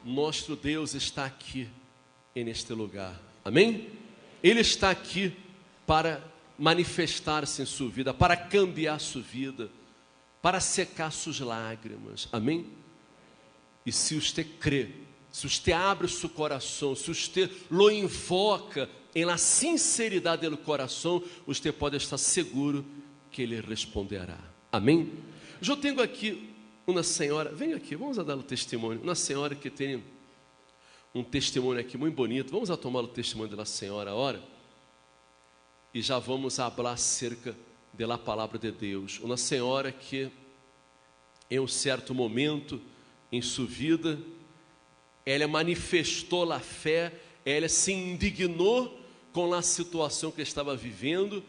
Nosso Deus está aqui neste lugar. Amém? Ele está aqui para manifestar-se em sua vida, para cambiar sua vida, para secar suas lágrimas. Amém? E se você crê, se você abre o seu coração, se você lo invoca em la sinceridade do coração, você pode estar seguro que Ele responderá. Amém? Eu tenho aqui uma senhora, vem aqui, vamos a dar o testemunho. Uma senhora que tem um testemunho aqui muito bonito. Vamos a tomar o testemunho da senhora agora. E já vamos falar acerca da palavra de Deus. Uma senhora que, em um certo momento em sua vida, ela manifestou a fé, ela se indignou com a situação que estava vivendo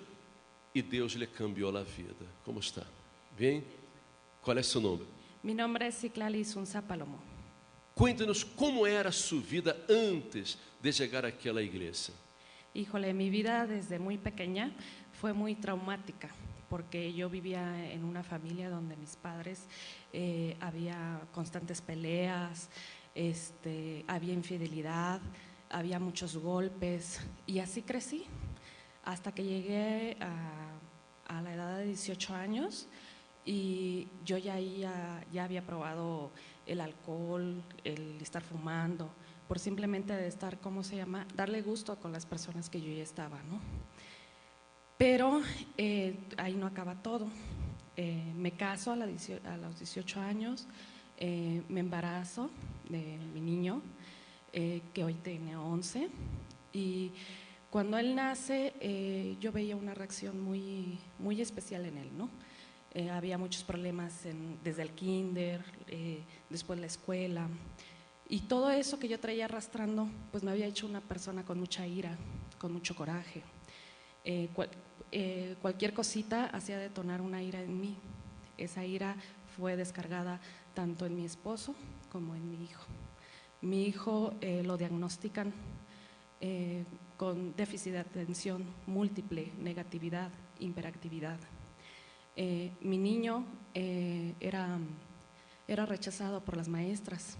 e Deus lhe cambiou a vida. Como está? Bem? Qual é seu nome? Mi nombre es Citlali Sunza Palomo. Cuéntanos como era sua vida antes de chegar àquela igreja. Híjole, mi vida desde muy pequeña fue muy traumática, porque yo vivía en una familia donde mis padres había constantes peleas, había infidelidad, había muchos golpes, y así crecí hasta que llegué a la edad de 18 años. Y yo ya había probado el alcohol, el estar fumando, por simplemente de estar, ¿cómo se llama? Darle gusto con las personas que yo ya estaba, ¿no? Pero ahí no acaba todo. Me caso a los 18 años, me embarazo de mi niño, que hoy tiene 11, y cuando él nace, yo veía una reacción muy, muy especial en él, ¿no? Había muchos problemas desde el kinder, después la escuela, y todo eso que yo traía arrastrando, pues me había hecho una persona con mucha ira, con mucho coraje. Cualquier cosita hacía detonar una ira en mí. Esa ira fue descargada tanto en mi esposo como en mi hijo. Mi hijo lo diagnostican con déficit de atención múltiple, negatividad, hiperactividad. Mi niño era rechazado por las maestras,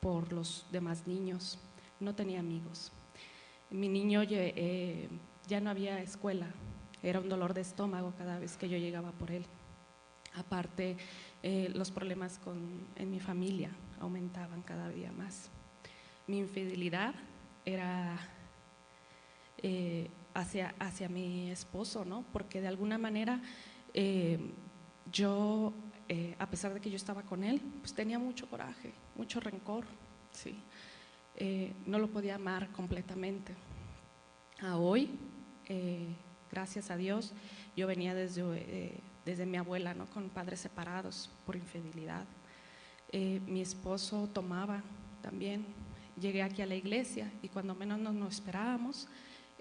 por los demás niños, no tenía amigos. Mi niño ya no había escuela, era un dolor de estómago cada vez que yo llegaba por él. Aparte, los problemas en mi familia aumentaban cada día más. Mi infidelidad era hacia mi esposo, ¿no? Porque de alguna manera yo, a pesar de que yo estaba con él, pues tenía mucho coraje, mucho rencor, ¿sí? No lo podía amar completamente. A hoy, gracias a Dios, yo venía desde mi abuela, ¿no? Con padres separados por infidelidad. Mi esposo tomaba también. Llegué aquí a la iglesia y cuando menos nos esperábamos,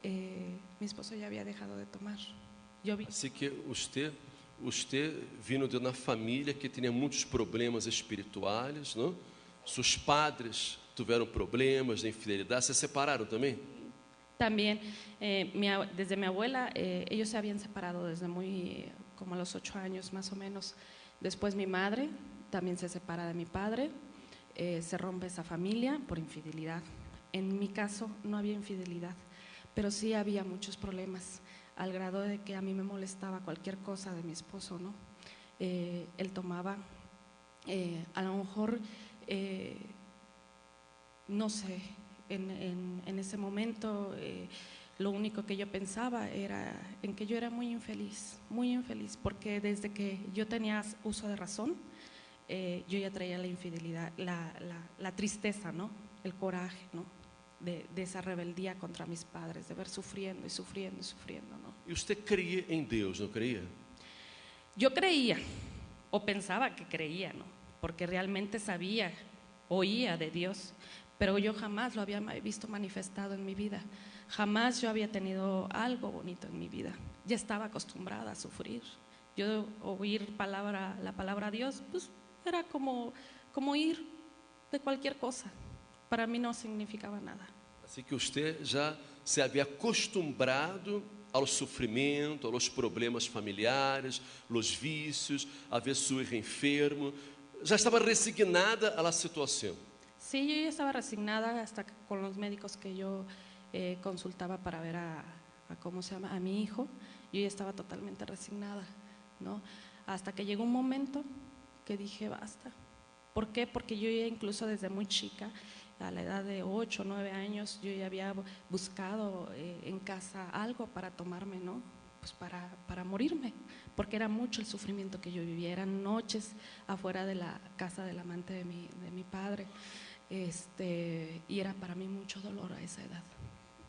mi esposo ya había dejado de tomar. Assim que você vindo de uma família que tinha muitos problemas espirituais, não? Seus padres tiveram problemas de infidelidade, se separaram também? También, desde mi abuela, ellos se habían separado desde como a los 8 años más o menos. Después mi madre también se separa de mi padre, se rompe esa familia por infidelidad. En mi caso no había infidelidad, pero sí había muchos problemas, al grado de que a mí me molestaba cualquier cosa de mi esposo, ¿no? Él tomaba, a lo mejor, no sé, en ese momento lo único que yo pensaba era en que yo era muy infeliz, porque desde que yo tenía uso de razón, yo ya traía la infidelidad, la tristeza, ¿no? El coraje, ¿no? De esa rebeldía contra mis padres, de ver sufriendo, ¿no? E você creia em Deus, não creia? Yo creía, o pensaba que creía, ¿no? Porque realmente sabía, oía de Dios, pero yo jamás lo había visto manifestado en mi vida. Jamás yo había tenido algo bonito en mi vida. Ya estaba acostumbrada a sufrir. Yo oír la palabra de Dios, pues era como oír de cualquier cosa. Para mí no significaba nada. Assim que você já se havia acostumado ao sofrimento, aos problemas familiares, aos vícios, a ver seu enfermo, já estava resignada à situação. Sí, Sí, yo ya estaba resignada hasta con los médicos que yo consultaba para ver ¿cómo se llama? A mi hijo. Yo ya estaba totalmente resignada, ¿no? Hasta que llegó un momento que dije basta. ¿Por qué? Porque yo ya incluso desde muy chica, a la edad de 8 o 9 años, yo ya había buscado en casa algo para tomarme, ¿no? Pues para morirme, porque era mucho el sufrimiento que yo vivía, eran noches afuera de la casa del amante de mi padre, y era para mí mucho dolor a esa edad.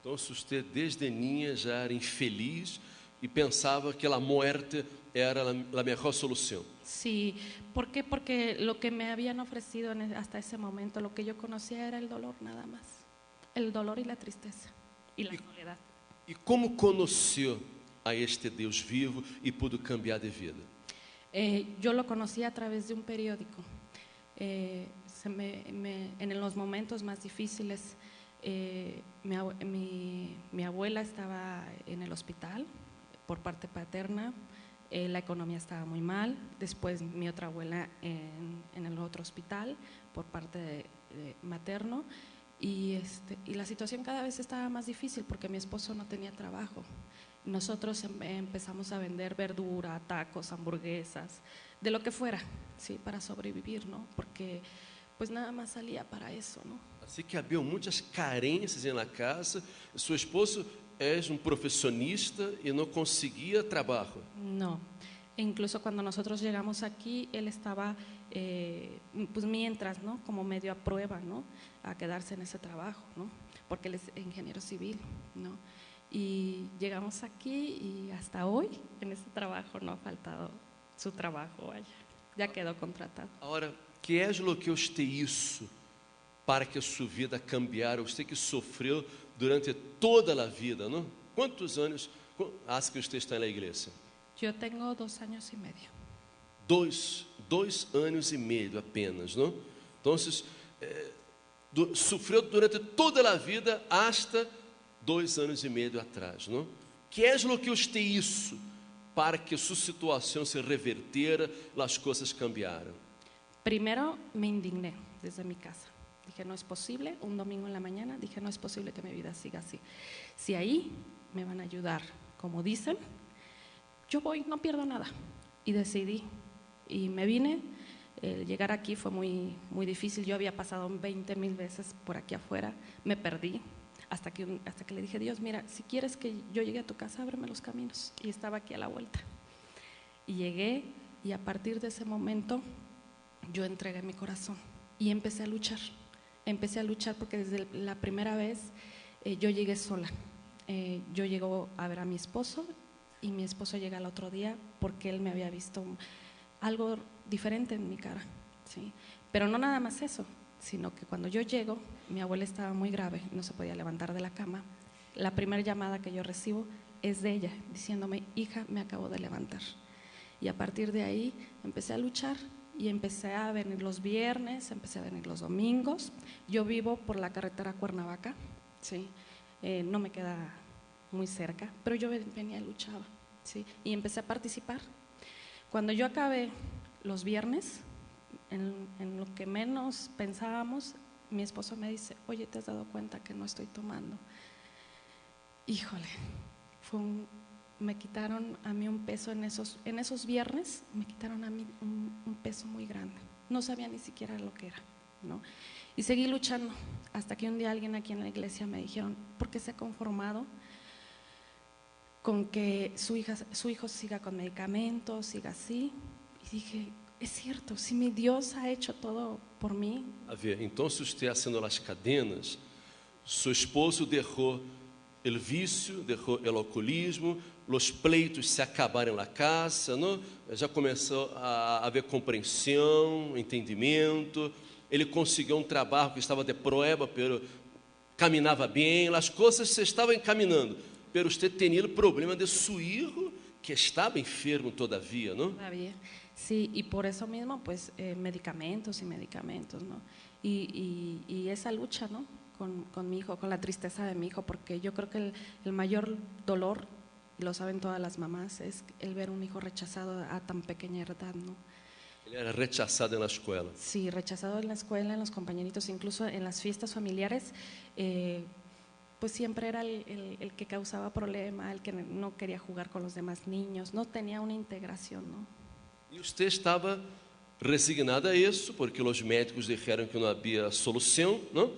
Então, se você desde niña já era infeliz e pensava que a morte era a melhor solução. Sí, ¿por qué? Porque lo que me habían ofrecido hasta ese momento, lo que yo conocía era el dolor nada más, el dolor y la tristeza y la soledad. E como conheceu a este Deus vivo e pudo cambiar de vida? Yo lo conocí a través de un periódico. En los momentos más difíciles, mi abuela estaba en el hospital por parte paterna, la economía estaba muy mal, después mi otra abuela en el otro hospital por parte de materno, y la situación cada vez estaba más difícil porque mi esposo no tenía trabajo. Nosotros empezamos a vender verdura, tacos, hamburguesas, de lo que fuera, ¿sí? Para sobrevivir, ¿no? Porque pues nada más salía para eso, ¿no? Assim que havia muitas carências na casa. Seu esposo é profissionista e não conseguia trabalho. No, incluso cuando nosotros llegamos aquí, él estaba, pues mientras, ¿no? Como medio a prueba, ¿no? A quedarse en ese trabajo, ¿no? Porque él es ingeniero civil, ¿no? Y llegamos aquí y hasta hoy en ese trabajo no ha faltado su trabajo, vaya, ya quedó contratado. Agora, que é o que usted hizo para que sua vida cambiara? Você que sofreu durante toda a vida, não? Quantos anos hace que você está na igreja? Yo tengo 2 años y medio. Dois anos e meio apenas, não? Então, sofreu durante toda a vida hasta 2 anos e meio atrás, não? Que é o que você hizo para que sua situação se revertera, as coisas cambiaram? Primero me indigné desde mi casa. Dije, no es posible, un domingo en la mañana, dije, no es posible que mi vida siga así. Si ahí me van a ayudar, como dicen, yo voy, no pierdo nada. Y decidí, y me vine. Llegar aquí fue muy, muy difícil. Yo había pasado 20,000 veces por aquí afuera, me perdí, hasta que le dije, Dios, mira, si quieres que yo llegue a tu casa, ábreme los caminos. Y estaba aquí a la vuelta. Y llegué, y a partir de ese momento yo entregué mi corazón y empecé a luchar. Empecé a luchar porque desde la primera vez yo llegué sola. Yo llego a ver a mi esposo y mi esposo llega al otro día porque él me había visto algo diferente en mi cara, ¿sí? Pero no nada más eso, sino que cuando yo llego, mi abuela estaba muy grave, no se podía levantar de la cama. La primera llamada que yo recibo es de ella, diciéndome, hija, me acabo de levantar. Y a partir de ahí empecé a luchar. Y empecé a venir los viernes, empecé a venir los domingos. Yo vivo por la carretera Cuernavaca, ¿sí? No me queda muy cerca, pero yo venía y luchaba, ¿sí? Y empecé a participar. Cuando yo acabé los viernes, en lo que menos pensábamos, mi esposo me dice, oye, ¿te has dado cuenta que no estoy tomando? Híjole, me quitaron a mí un peso en esos viernes, me quitaron a mí un peso muy grande. No sabía ni siquiera lo que era, ¿no? Y seguí luchando hasta que un día alguien aquí en la iglesia me dijeron, ¿por qué se ha conformado con que su hijo siga con medicamentos, siga así? Y dije, es cierto, si mi Dios ha hecho todo por mí. A ver, então, se você haciendo as cadenas, seu esposo deixou o vício, deixou o alcoolismo, os pleitos se acabaram na casa, não? Já começou a haver compreensão, entendimento. Ele conseguiu trabalho que estava de prueba, pero caminhava bem, as coisas se estavam encaminhando. Pero você tinha o problema de seu filho que estava enfermo todavia, não? Todavía, sí, y por eso mismo, pues, medicamentos y medicamentos, ¿no? Y esa lucha, ¿no? Con mi hijo, con la tristeza de mi hijo, porque yo creo que el mayor dolor, lo saben todas las mamás, es el ver un hijo rechazado a tan pequeña edad, ¿no? Ele era rechazado na escola. Sí, rechazado en la escuela, en los compañeritos, incluso en las fiestas familiares, pues siempre era el que causaba problema, el que no quería jugar con los demás niños, no tenía una integración, ¿no? E você estava resignada a isso, porque os médicos disseram que não havia solução, não?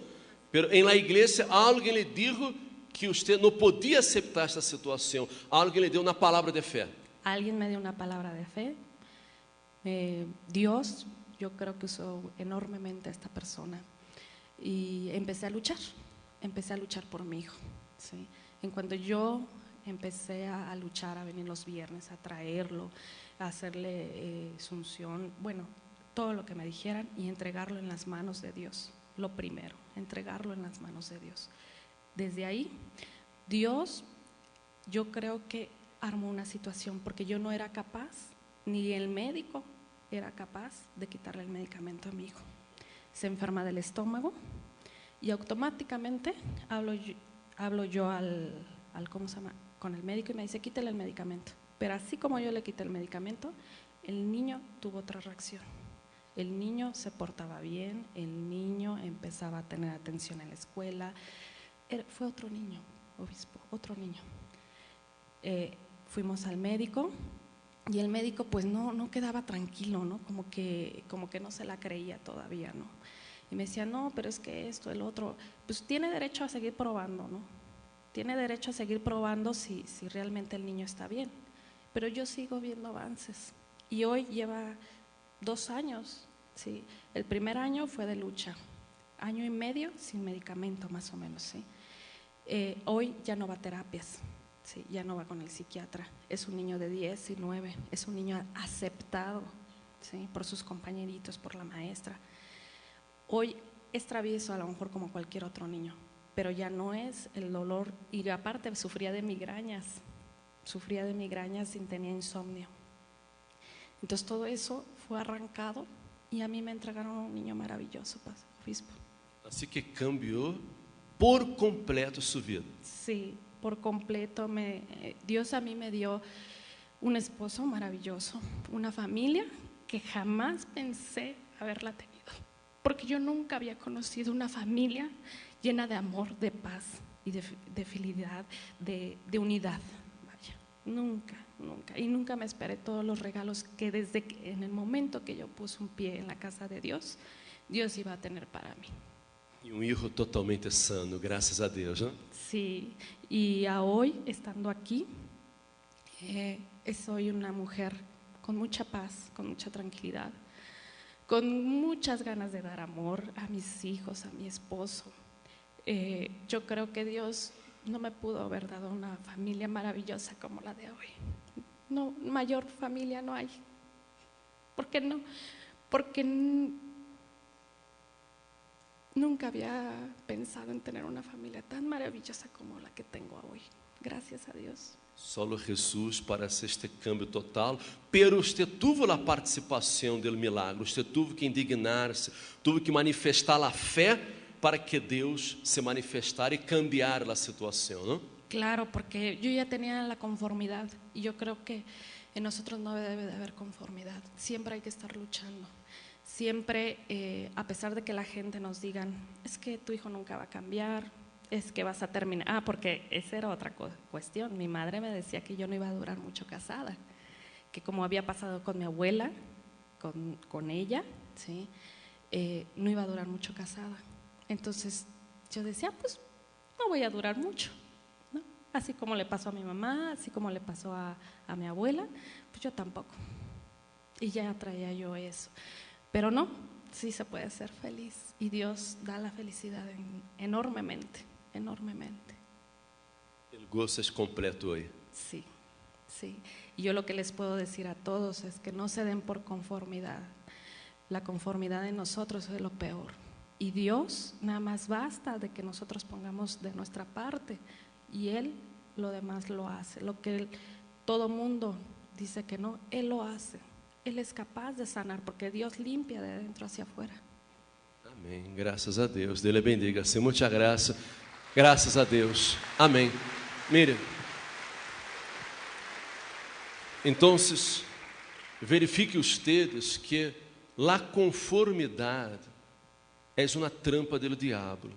Pero em la igreja alguém lhe disse que você não podia aceitar essa situação. Alguém lhe deu uma palavra de fé. Alguien me dio una palabra de fe. Dios, yo creo que usó enormemente a esta persona y empecé a luchar por mi hijo, ¿sí? En cuanto yo empecé a luchar, a venir los viernes, a traerlo, a hacerle su unción, bueno, todo lo que me dijeran y entregarlo en las manos de Dios, lo primero, entregarlo en las manos de Dios. Desde ahí, Dios, yo creo que armó una situación porque yo no era capaz, ni el médico era capaz de quitarle el medicamento a mi hijo. Se enferma del estómago y automáticamente hablo yo al ¿cómo se llama? Con el médico y me dice, quítale el medicamento. Pero así como yo le quité el medicamento, el niño tuvo otra reacción. El niño se portaba bien, el niño empezaba a tener atención en la escuela. Fue otro niño, obispo, otro niño. Fuimos al médico y el médico pues no quedaba tranquilo, ¿no? Como que no se la creía todavía, ¿no? Y me decía, no, pero es que esto, el otro, pues tiene derecho a seguir probando, ¿no? Tiene derecho a seguir probando si realmente el niño está bien. Pero yo sigo viendo avances y hoy lleva 2 años, ¿sí? El primer año fue de lucha, 1 año y medio sin medicamento más o menos, ¿sí? Hoy ya no va a terapias. Sí, ya no va con el psiquiatra, es un niño de 10 y 9, es un niño aceptado, ¿sí? Por sus compañeritos, por la maestra. Hoy es travieso a lo mejor como cualquier otro niño, pero ya no es el dolor, y aparte sufría de migrañas y tenía insomnio. Entonces todo eso fue arrancado y a mí me entregaron un niño maravilloso, obispo. Así que cambió por completo su vida. Sí, por completo. Dios a mí me dio un esposo maravilloso, una familia que jamás pensé haberla tenido, porque yo nunca había conocido una familia llena de amor, de paz y de fidelidad, de unidad. Vaya, nunca. Y nunca me esperé todos los regalos que en el momento que yo puse un pie en la casa de Dios, Dios iba a tener para mí. E hijo totalmente sano, graças a Deus, ¿no? Sí, y a hoy, estando aquí, soy una mujer con mucha paz, con mucha tranquilidad, con muchas ganas de dar amor a mis hijos, a mi esposo. Yo creo que Dios no me pudo haber dado una familia maravillosa como la de hoy. No, mayor familia no hay. ¿Por qué no? Porque nunca había pensado en tener una familia tan maravillosa como la que tengo hoy. Gracias a Dios. Solo Jesús para hacer este cambio total, pero usted tuvo la participación del milagro, usted tuvo que indignarse, tuvo que manifestar la fe para que Dios se manifestara y cambiara la situación, ¿no? Claro, porque yo ya tenía la conformidad y yo creo que en nosotros no debe de haber conformidad, siempre hay que estar luchando. Siempre, a pesar de que la gente nos digan, es que tu hijo nunca va a cambiar, es que vas a terminar, porque esa era otra cuestión. Mi madre me decía que yo no iba a durar mucho casada, que como había pasado con mi abuela, con ella, ¿sí? No iba a durar mucho casada. Entonces yo decía, pues no voy a durar mucho, ¿no? Así como le pasó a mi mamá, así como le pasó a mi abuela, pues yo tampoco. Y ya traía yo eso. Pero no, sí se puede ser feliz y Dios da la felicidad enormemente, enormemente. El gozo es completo hoy. Sí, sí. Y yo lo que les puedo decir a todos es que no se den por conformidad. La conformidad en nosotros es lo peor. Y Dios nada más basta de que nosotros pongamos de nuestra parte y Él lo demás lo hace. Lo que todo mundo dice que no, Él lo hace. Él es capaz de sanar porque Dios limpia de dentro hacia afuera. Amém, graças a Deus. Deus lhe bendiga. Sim, muita graça. Graças a Deus. Amém. Mire, então, verifique ustedes que la conformidade é uma trampa do diabo.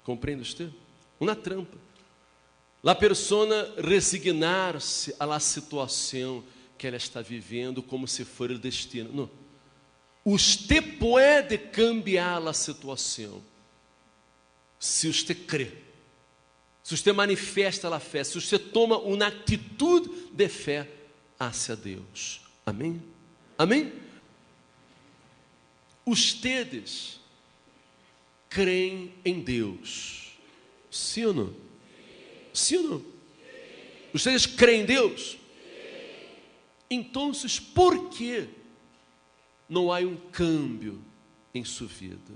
Compreende usted? Uma trampa. La persona resignar-se à situação que ela está vivendo como se fosse o destino. Não. Usted pode cambiar a situação se usted crê, se usted manifesta a fé, se usted toma uma atitude de fé hacia Deus. Amém? Amém? Ustedes creem em Deus, sim ou não? Sim ou não? Ustedes creem em Deus? Então, por que não há um câmbio em sua vida?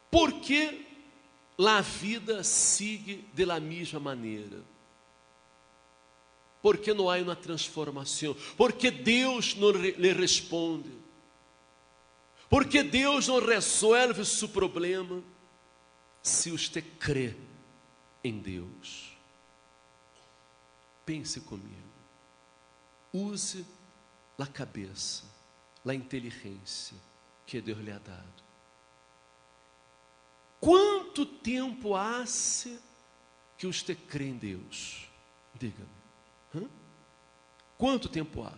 Por que a vida sigue de la mesma maneira? Por que não há uma transformação? Por que Deus não lhe responde? Por que Deus não resolve seu problema? Se você crê em Deus, pense comigo, use a cabeça, a inteligência que Deus lhe ha dado. Quanto tempo há que você crê em Deus? Diga-me. Quanto tempo há?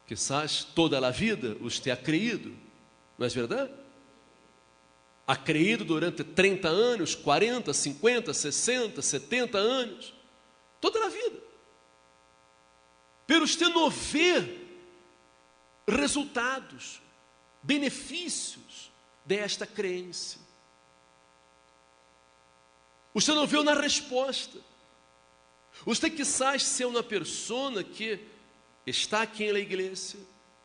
Quizás toda a vida você ha creído, não é verdade? Ha creído durante 30 anos, 40, 50, 60, 70 anos, toda a vida. Pero você não vê resultados, benefícios desta crença. Você não vê uma resposta. Você quizás ser uma pessoa que está aqui na igreja,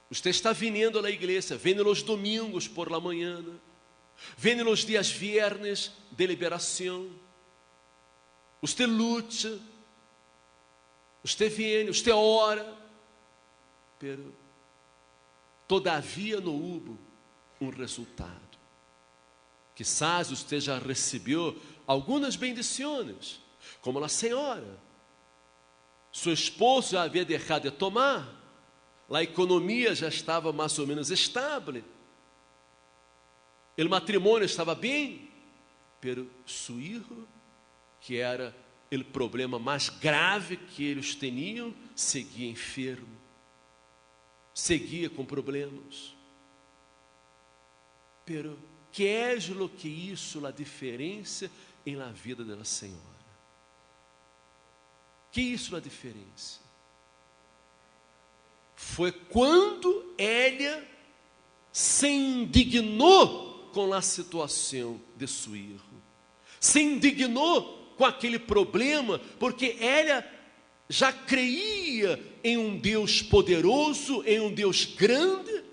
você está vindo à igreja, vem nos domingos por la manhã, vem nos dias viernes de liberação, você luta, você vem, você ora, pero todavia não houve um resultado. Quizás você já recebeu algumas bendições, como a senhora. Seu esposo já havia deixado de tomar, a economia já estava mais ou menos estável, o matrimônio estava bem, pero seu filho, que era o problema mais grave que eles tinham, seguia enfermo, seguia com problemas. Pero que é lo que isso a diferença em la vida da senhora? Que isso a diferença? Foi quando ela se indignou com a situação de seu filho, se indignou com aquele problema, porque ela já creia em um Deus poderoso, em um Deus grande,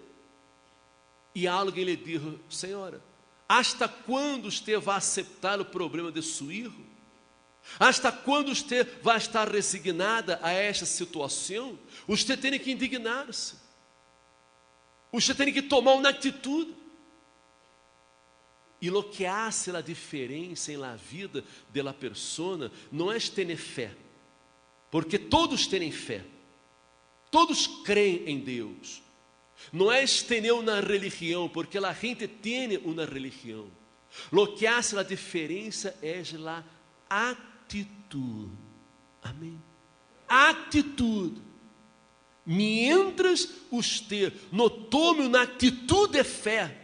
e alguém lhe disse: senhora, hasta quando você vai aceitar o problema de seu filho? Hasta quando você vai estar resignada a esta situação? Você tem que indignar-se. Você tem que tomar uma atitude. E o que hace a diferença em la vida de la persona não é ter fé, porque todos têm fé, todos creem em Deus. Não é ter uma religião, porque a gente tem uma religião. O que hace a diferença é a atitude. Amém? Atitude. Mientras você não tome uma atitude de fé,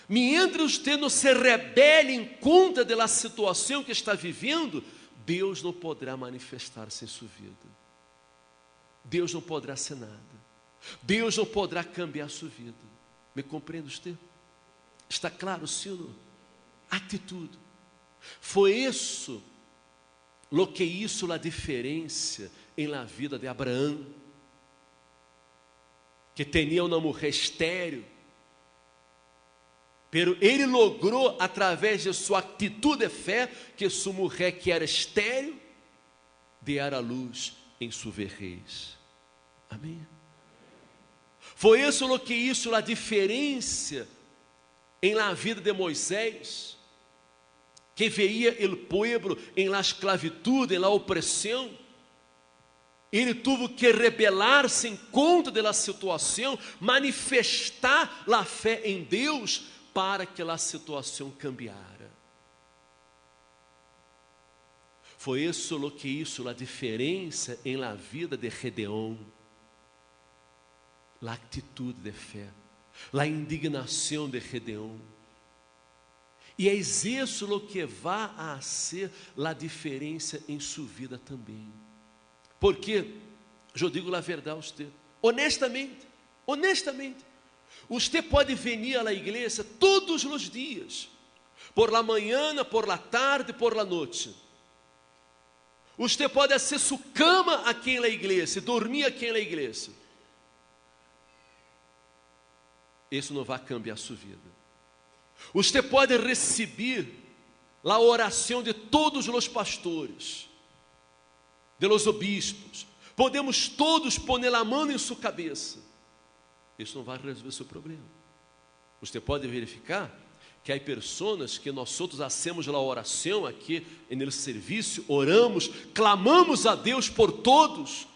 mientras você não se rebele em conta da situação que está vivendo, Deus não poderá manifestar-se em sua vida. Deus não poderá ser nada. Deus não poderá cambiar sua vida. Me compreende você? Está claro, Senhor? Atitude. Foi isso lo que hizo a diferença em la vida de Abraão, que tinha uma mulher estéril, pero ele logrou, através de sua atitude de fé, que sua mulher, que era estéril, dera a luz em sua vejez. Amém? Foi isso o que hizo a diferença em la vida de Moisés, que veia o povo em la esclavitud, em la opressão, Ele teve que rebelar-se em contra da situação, manifestar a fé em Deus para que a situação cambiara. Foi isso o que hizo a diferença em la vida de Gedeón. A atitude de fé, a indignação de Gedeón. E é isso o que vai a ser a diferença em sua vida também. Porque, eu digo a verdade a você, honestamente, você pode vir à igreja todos os dias, por la manhã, por la tarde, por la noite. Você pode hacer sua cama aqui na igreja, dormir aqui na igreja. Isso não vai cambiar sua vida. Você pode receber a oração de todos os pastores, de los obispos. Podemos todos pôr a mão em sua cabeça. Isso não vai resolver seu problema. Você pode verificar que há pessoas que nós outros hacemos a oração aqui no serviço, oramos, clamamos a Deus por todos.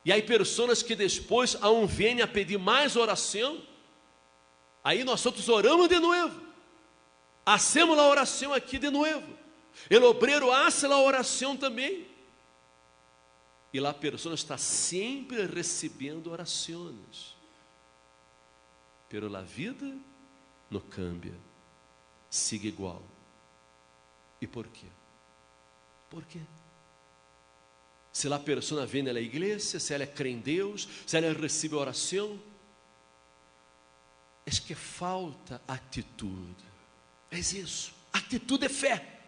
E há pessoas que depois vêm a pedir mais oração. Aí nós outros oramos de novo. Hacemos a oração aqui de novo. O obreiro hace a oração também. E lá a pessoa está sempre recebendo orações. Pero a vida não cambia. Siga igual. E por quê? Por quê? Se a pessoa vem na igreja, se ela crê em Deus, se ela recebe oração, é que falta atitude. É isso, atitude é fé.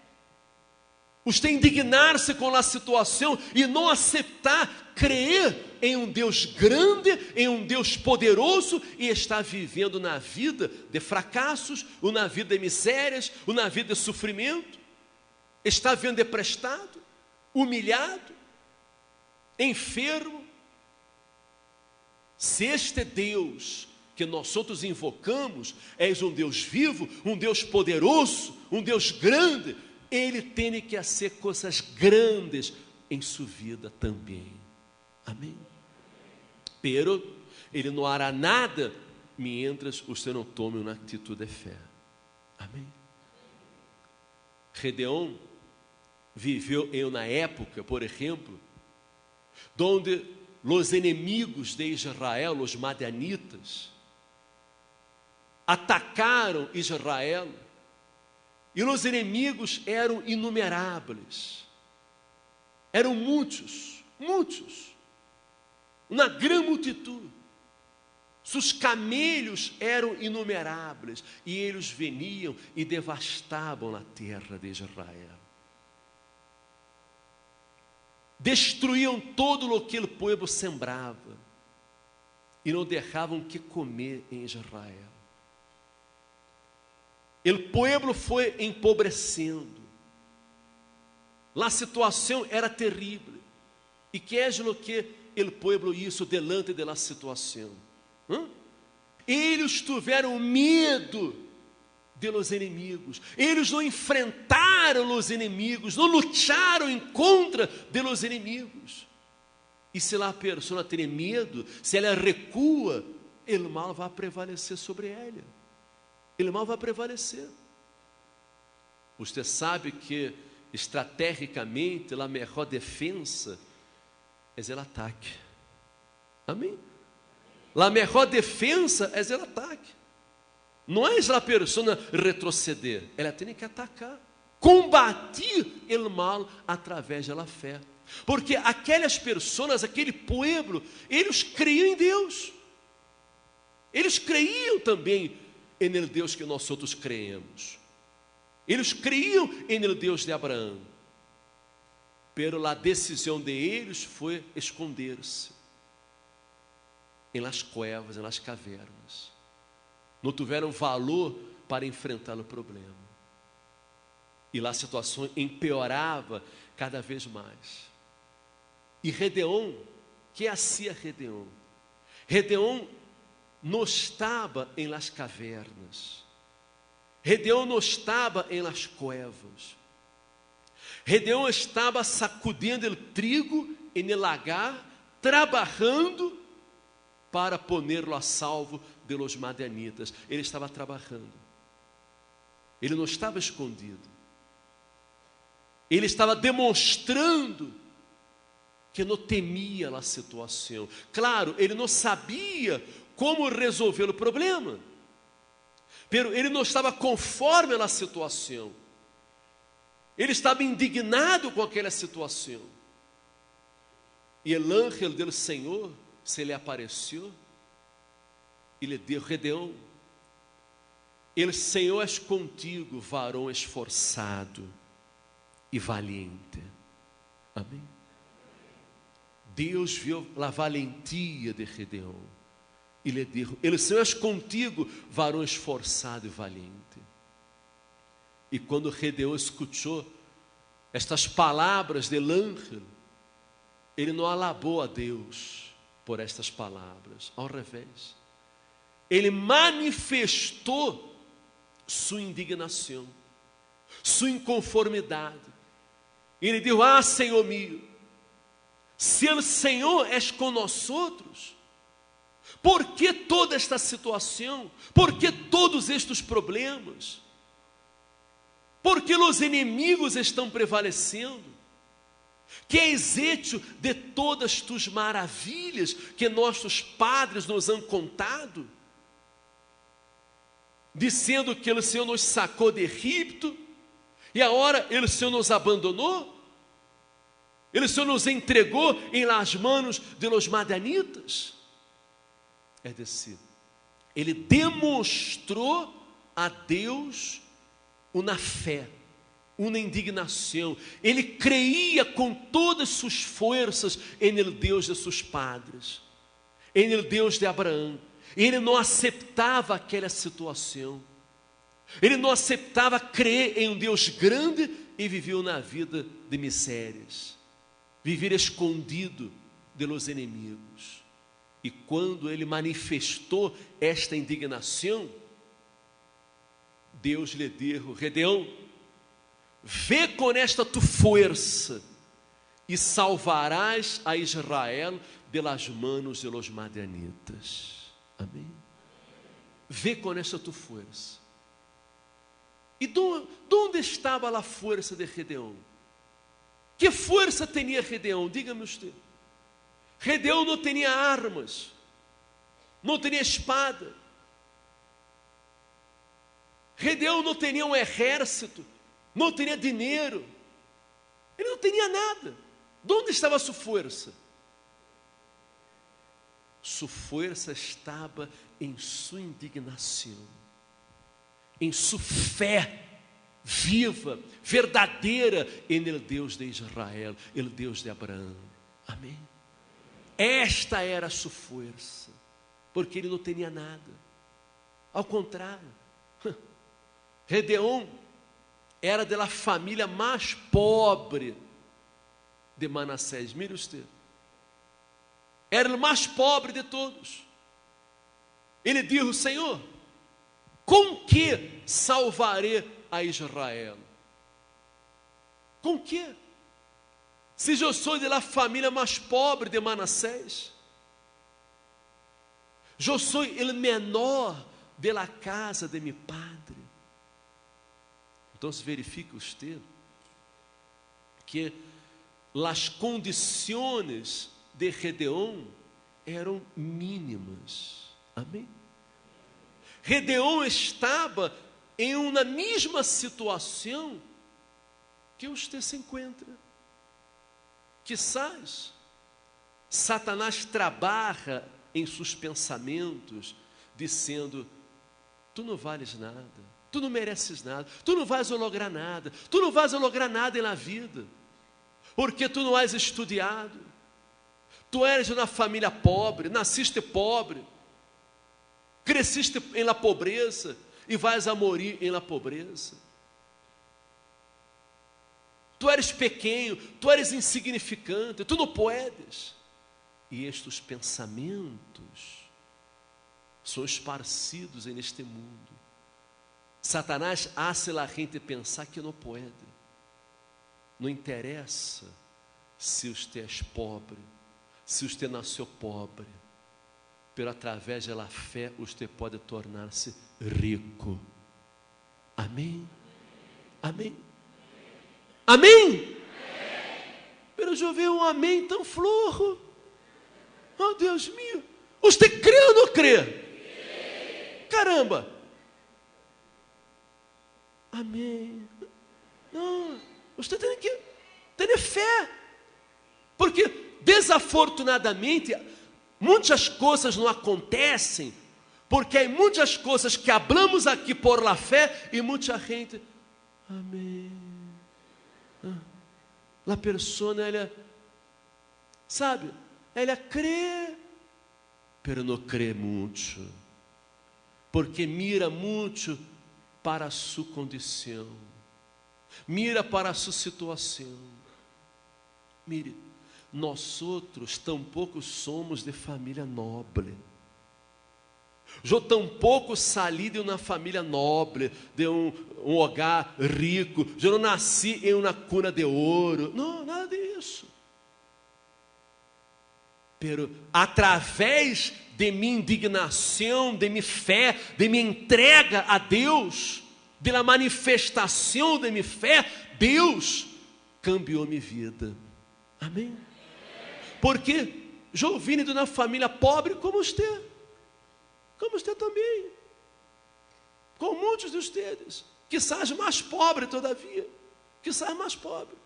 Você indignar-se com a situação e não aceitar, crer em um Deus grande, em um Deus poderoso, e estar vivendo na vida de fracassos, ou na vida de misérias, ou na vida de sofrimento. Está vendo deprestado, humilhado, enfermo. Se este Deus que nós outros invocamos é um Deus vivo, um Deus poderoso, um Deus grande, Ele tem que fazer coisas grandes em sua vida também. Amém? Pero Ele não hará nada mientras você não tome uma atitude de fé. Amém? Gedeón viveu em uma época, por exemplo, onde os inimigos de Israel, os madianitas, atacaram Israel, e os inimigos eram inumeráveis, eram muitos, uma grande multidão. Seus camelos eram inumeráveis, e eles veniam e devastavam a terra de Israel. Destruíam todo o que o povo sembrava, e não deixavam que comer em Israel. O povo foi empobrecendo. A situação era terrível. E que é o que o povo hizo delante da situação? Eles tiveram medo de los inimigos. Eles não enfrentaram os inimigos, não lutaram em contra de los inimigos. E se a pessoa tem medo, se ela recua, o mal vai prevalecer sobre ela. O mal vai prevalecer. Você sabe que estrategicamente a melhor defesa é o ataque. Amém? A melhor defesa é o ataque. Não é a pessoa retroceder, ela tem que atacar, combater o mal através da fé. Porque aquelas pessoas, aquele povo, eles creiam em Deus. Eles creiam também em el Deus que nós outros creemos. Eles creiam em el Deus de Abraão. Pero a decisão de eles foi esconder-se em las cuevas, em las cavernas. Não tiveram valor para enfrentar o problema. E lá a situação empeorava cada vez mais. E Gedeón, que hacía Gedeón? Gedeón não estava em las cavernas. Gedeón não estava em las cuevas. Gedeón estava sacudindo o trigo en el lagar, trabalhando para ponerlo a salvo de los madianitas. Ele estava trabalhando. Ele não estava escondido. Ele estava demonstrando que não temia a situação. Claro, ele não sabia como resolver o problema. Pero ele não estava conforme a situação. Ele estava indignado com aquela situação. E o ángel do Senhor se lhe apareceu e lhe disse: Gedeão, o Senhor é contigo, varão esforçado e valiente. Amém? Deus viu a valentia de Gedeão e lhe disse: o Senhor é contigo, varão esforçado e valiente. E quando Gedeão escutou estas palavras del ángel, ele não alabou a Deus por estas palavras, ao revés, ele manifestou sua indignação, sua inconformidade. Ele disse: ah, Senhor meu, se o Senhor és com nós outros, por que toda esta situação? Por que todos estes problemas? Por que os inimigos estão prevalecendo? Que és hecho de todas tus maravilhas que nossos padres nos han contado, dizendo que o Senhor nos sacou de Egipto e agora o Senhor nos abandonou? O Senhor nos entregou em las manos de los madianitas? É decir, ele demonstrou a Deus uma fé, uma indignação. Ele creia com todas suas forças em el Deus de seus padres, em el Deus de Abraão. Ele não aceitava aquela situação. Ele não aceitava crer em um Deus grande e viveu na vida de misérias, viver escondido de los inimigos. E quando ele manifestou esta indignação, Deus lhe disse: Gedeão, vê com esta tu força e salvarás a Israel de las manos de los madianitas. Amém? Vê com esta tu força. E onde estava a força de Gedeão? Que força tinha Gedeão? Diga-me você. Gedeão não tinha armas, não tinha espada. Gedeão não tinha um exército, não tinha dinheiro, ele não tinha nada. De onde estava a sua força? Sua força estava em sua indignação, em sua fé viva, verdadeira em el Deus de Israel, el Deus de Abraão. Amém? Esta era a sua força, porque ele não tinha nada. Ao contrário, Gedeão era da família mais pobre de Manassés. Mire você, era o mais pobre de todos. Ele disse: Senhor, com que salvarei a Israel? Com que? Se eu sou da família mais pobre de Manassés, eu sou o menor da casa de meu padre. Então se verifica você que as condições de Gedeão eram mínimas. Amém? Gedeão estava em uma mesma situação que você se encontra. Quizás Satanás trabalha em seus pensamentos, dizendo: tu não vales nada, tu não mereces nada, tu não vais lograr nada, tu não vais lograr nada na vida, porque tu não has estudado, tu eres de uma família pobre, nasciste pobre, cresciste em la pobreza e vais a morir em la pobreza. Tu eres pequeno, tu eres insignificante, tu não podes. E estes pensamentos são esparcidos neste mundo. Satanás hace a gente pensar que não pode. Não interessa se você é pobre, se você nasceu pobre, pero através da fé você pode tornar-se rico. Amém? Amém? Amém? Pero eu vi um amém tão flojo. Oh, Deus meu. Você crê ou não crê? Caramba. Amém. Não, você tem que ter fé. Porque, desafortunadamente, muitas coisas não acontecem, porque há muitas coisas que hablamos aqui por la fé, e muita gente, amém. A pessoa, ela, sabe, ela crê, pero não crê muito, porque mira muito para a sua condição, mira para a sua situação. Mire, nós outros tampouco somos de família nobre. Eu tampouco saí de uma família nobre, de um hogar rico. Eu não nasci em uma cuna de ouro. Não, nada disso. Pero através de minha indignação, de minha fé, de minha entrega a Deus, de la manifestação de minha fé, Deus cambiou minha vida. Amém? Porque eu vim de uma família pobre como você também, com muitos de vocês, quizás mais pobre todavia, quizás mais pobre.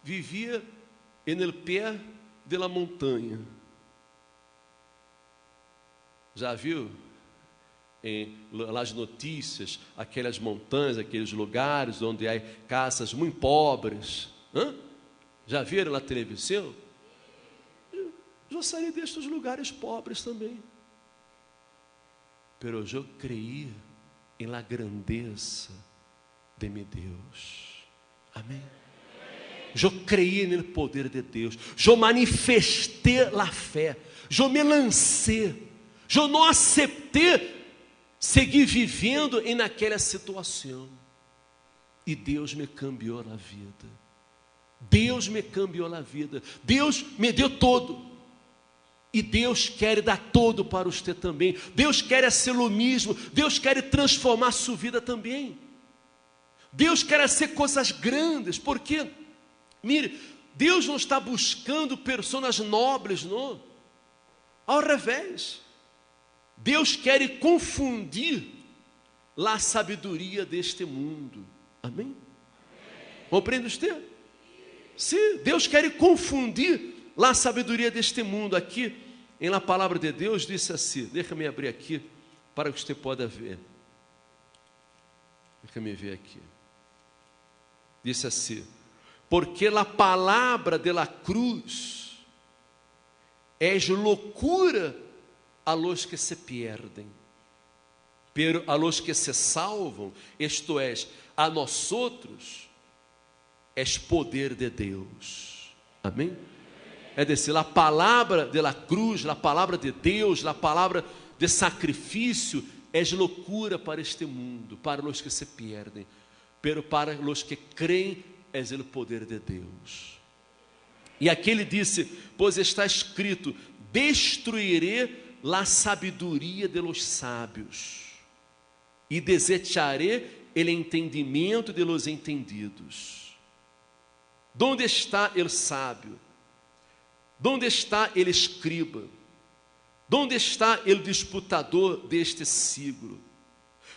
Vivia no pé de la montanha. Já viu nas notícias aquelas montanhas, aqueles lugares onde há casas muito pobres? Já viram na televisão? Eu saí destes lugares pobres também. Pero eu creí em la grandeza de meu Deus. Amém? Eu creí no poder de Deus. Eu manifestei a fé. Eu me lancei. Eu não aceitei seguir vivendo em naquela situação. E Deus me cambiou a vida. Deus me cambiou a vida. Deus me deu todo. E Deus quer dar todo para você também. Deus quer ser o mesmo. Deus quer transformar a sua vida também. Deus quer ser coisas grandes. Porque, mire, Deus não está buscando pessoas nobres, não. Ao revés. Deus quer confundir a sabedoria deste mundo. Amém? Compreende você? Sim, Deus quer confundir a sabedoria deste mundo. Aqui, em la palavra de Deus, disse assim, deixa-me abrir aqui, para que você possa ver. Deixa-me ver aqui. Disse assim, porque a palavra de la cruz é loucura a los que se perdem, pero a los que se salvam, isto é, a nós outros, é poder de Deus. Amém? É decir, a palavra de la cruz, a palavra de Deus, a palavra de sacrifício, é loucura para este mundo, para os que se perdem, pero para os que creem, é o poder de Deus. E aqui ele disse, pois está escrito, destruirei a sabedoria de los sábios, e desecharei o entendimento de los entendidos. Donde está o sábio? Donde está o escriba? Donde está o disputador deste siglo?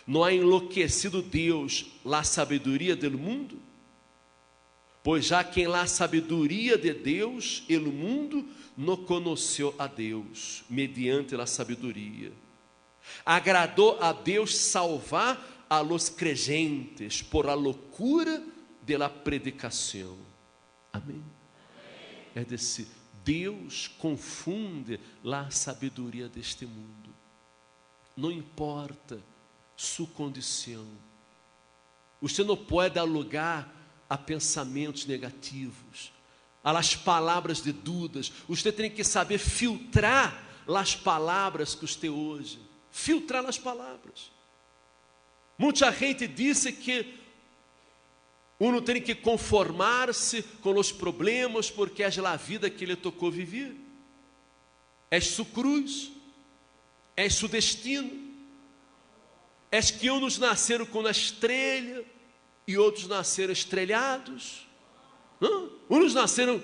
Não há enlouquecido Deus la sabedoria do mundo? Pois já que la sabedoria de Deus, o mundo não conheceu a Deus, mediante a sabedoria. Agradou a Deus salvar a los creyentes por a loucura de la predicação. Amém? É decir, Deus confunde a sabedoria deste mundo. Não importa sua condição. Você não pode dar lugar a pensamentos negativos, a las palavras de dúvidas. Você tem que saber filtrar as palavras que você hoje. Filtrar as palavras. Muita gente disse que Uno tem que conformar-se com os problemas, porque é a vida que lhe tocou viver. É sua cruz, é seu destino. É que uns nasceram com a estrela e outros nasceram estrelados. Uns nasceram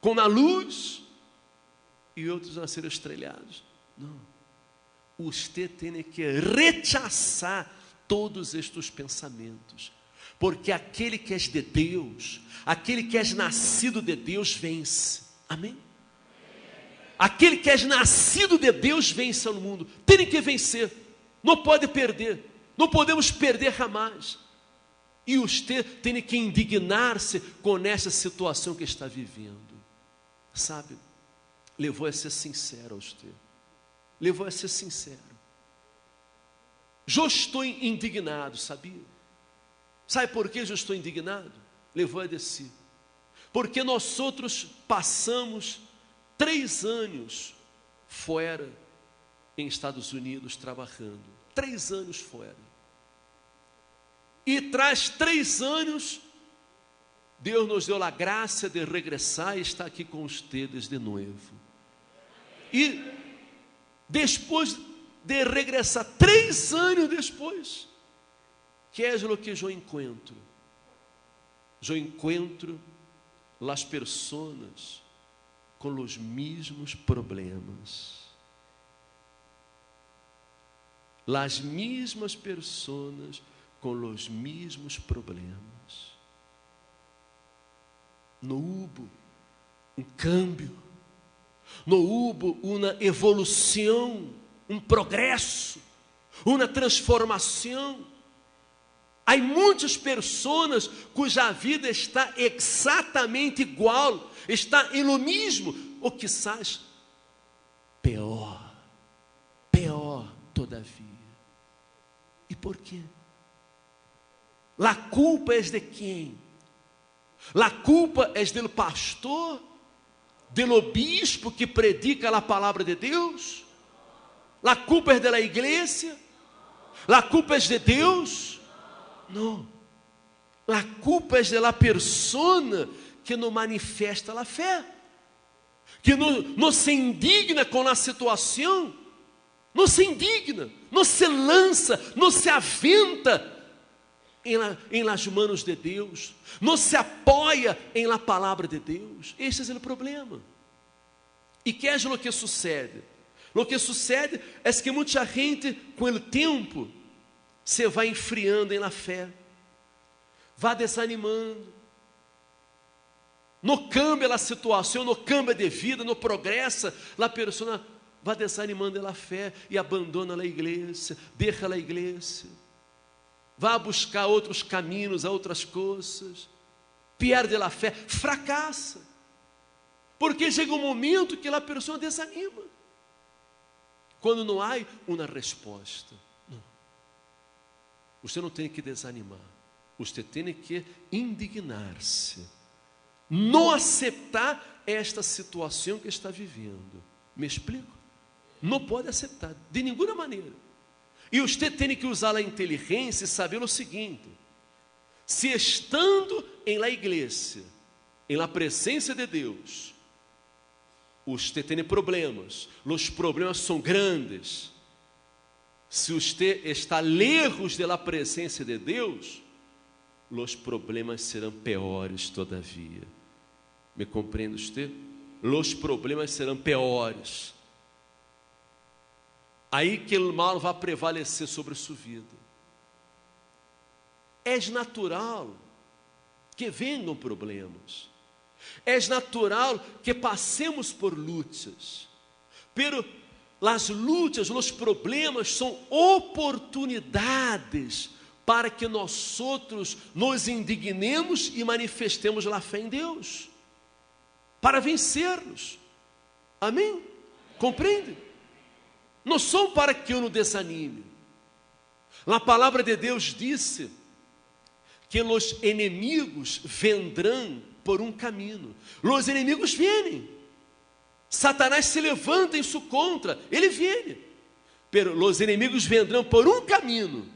com a luz e outros nasceram estrelados. Não. Você tem que rechaçar todos estes pensamentos, porque aquele que é de Deus, aquele que é nascido de Deus, vence. Amém? Aquele que é nascido de Deus vence no mundo. Tem que vencer, não pode perder, não podemos perder jamais. E você tem que indignar-se com essa situação que está vivendo. Sabe, levou a ser sincero a você. Levou a ser sincero. Eu estou indignado, sabia? Sabe por que eu estou indignado? Levou a descer. Porque nós outros passamos 3 anos fora em Estados Unidos trabalhando. 3 anos fora. E traz 3 anos, Deus nos deu a graça de regressar e estar aqui com vocês de novo. E depois de regressar, 3 anos depois, que é o que eu encontro? Eu encontro as pessoas com os mesmos problemas. As mesmas pessoas com os mesmos problemas. Não houve cambio, não houve uma evolução, progresso, uma transformação. Há muitas pessoas cuja vida está exatamente igual, está em lo mesmo, ou quizás pior todavia. E por quê? A culpa é de quem? A culpa é do pastor, do bispo que predica a palavra de Deus? A culpa é da igreja? A culpa é de Deus? Não. A culpa é da persona que não manifesta a fé, que não se indigna com a situação, não se indigna, não se lança, não se aventa em las manos de Deus, não se apoia em la palavra de Deus. Este é o problema. E que é o que sucede? O que sucede é que muita gente, com o tempo, se vai enfriando em la fé, vai desanimando, não cambia a situação, não cambia de vida, não progressa, a pessoa vai desanimando na fé e abandona a igreja, deixa a igreja, vai buscar outros caminhos, outras coisas, perde a fé, fracassa, porque chega um momento que a pessoa desanima, quando não há uma resposta. Não. Você não tem que desanimar, você tem que indignar-se, não aceitar esta situação que está vivendo. Me explico? Não pode aceitar, de nenhuma maneira. E você tem que usar a inteligência e saber o seguinte: se estando em la igreja, em la presença de Deus, você tem problemas, os problemas são grandes. Se você está lejos da presença de Deus, os problemas serão piores todavia. Me compreende você? Os problemas serão piores. Aí que o mal vai prevalecer sobre sua vida. É natural que venham problemas. É natural que passemos por lutas. Pero as lutas, os problemas são oportunidades para que nós outros nos indignemos e manifestemos a fé em Deus, para vencermos. Amém? Compreende? Não são para que eu não desanime. A palavra de Deus disse que os inimigos vendrão por um caminho. Os inimigos vêm. Satanás se levanta em sua contra. Ele vem. Pero os inimigos vendrão por um caminho.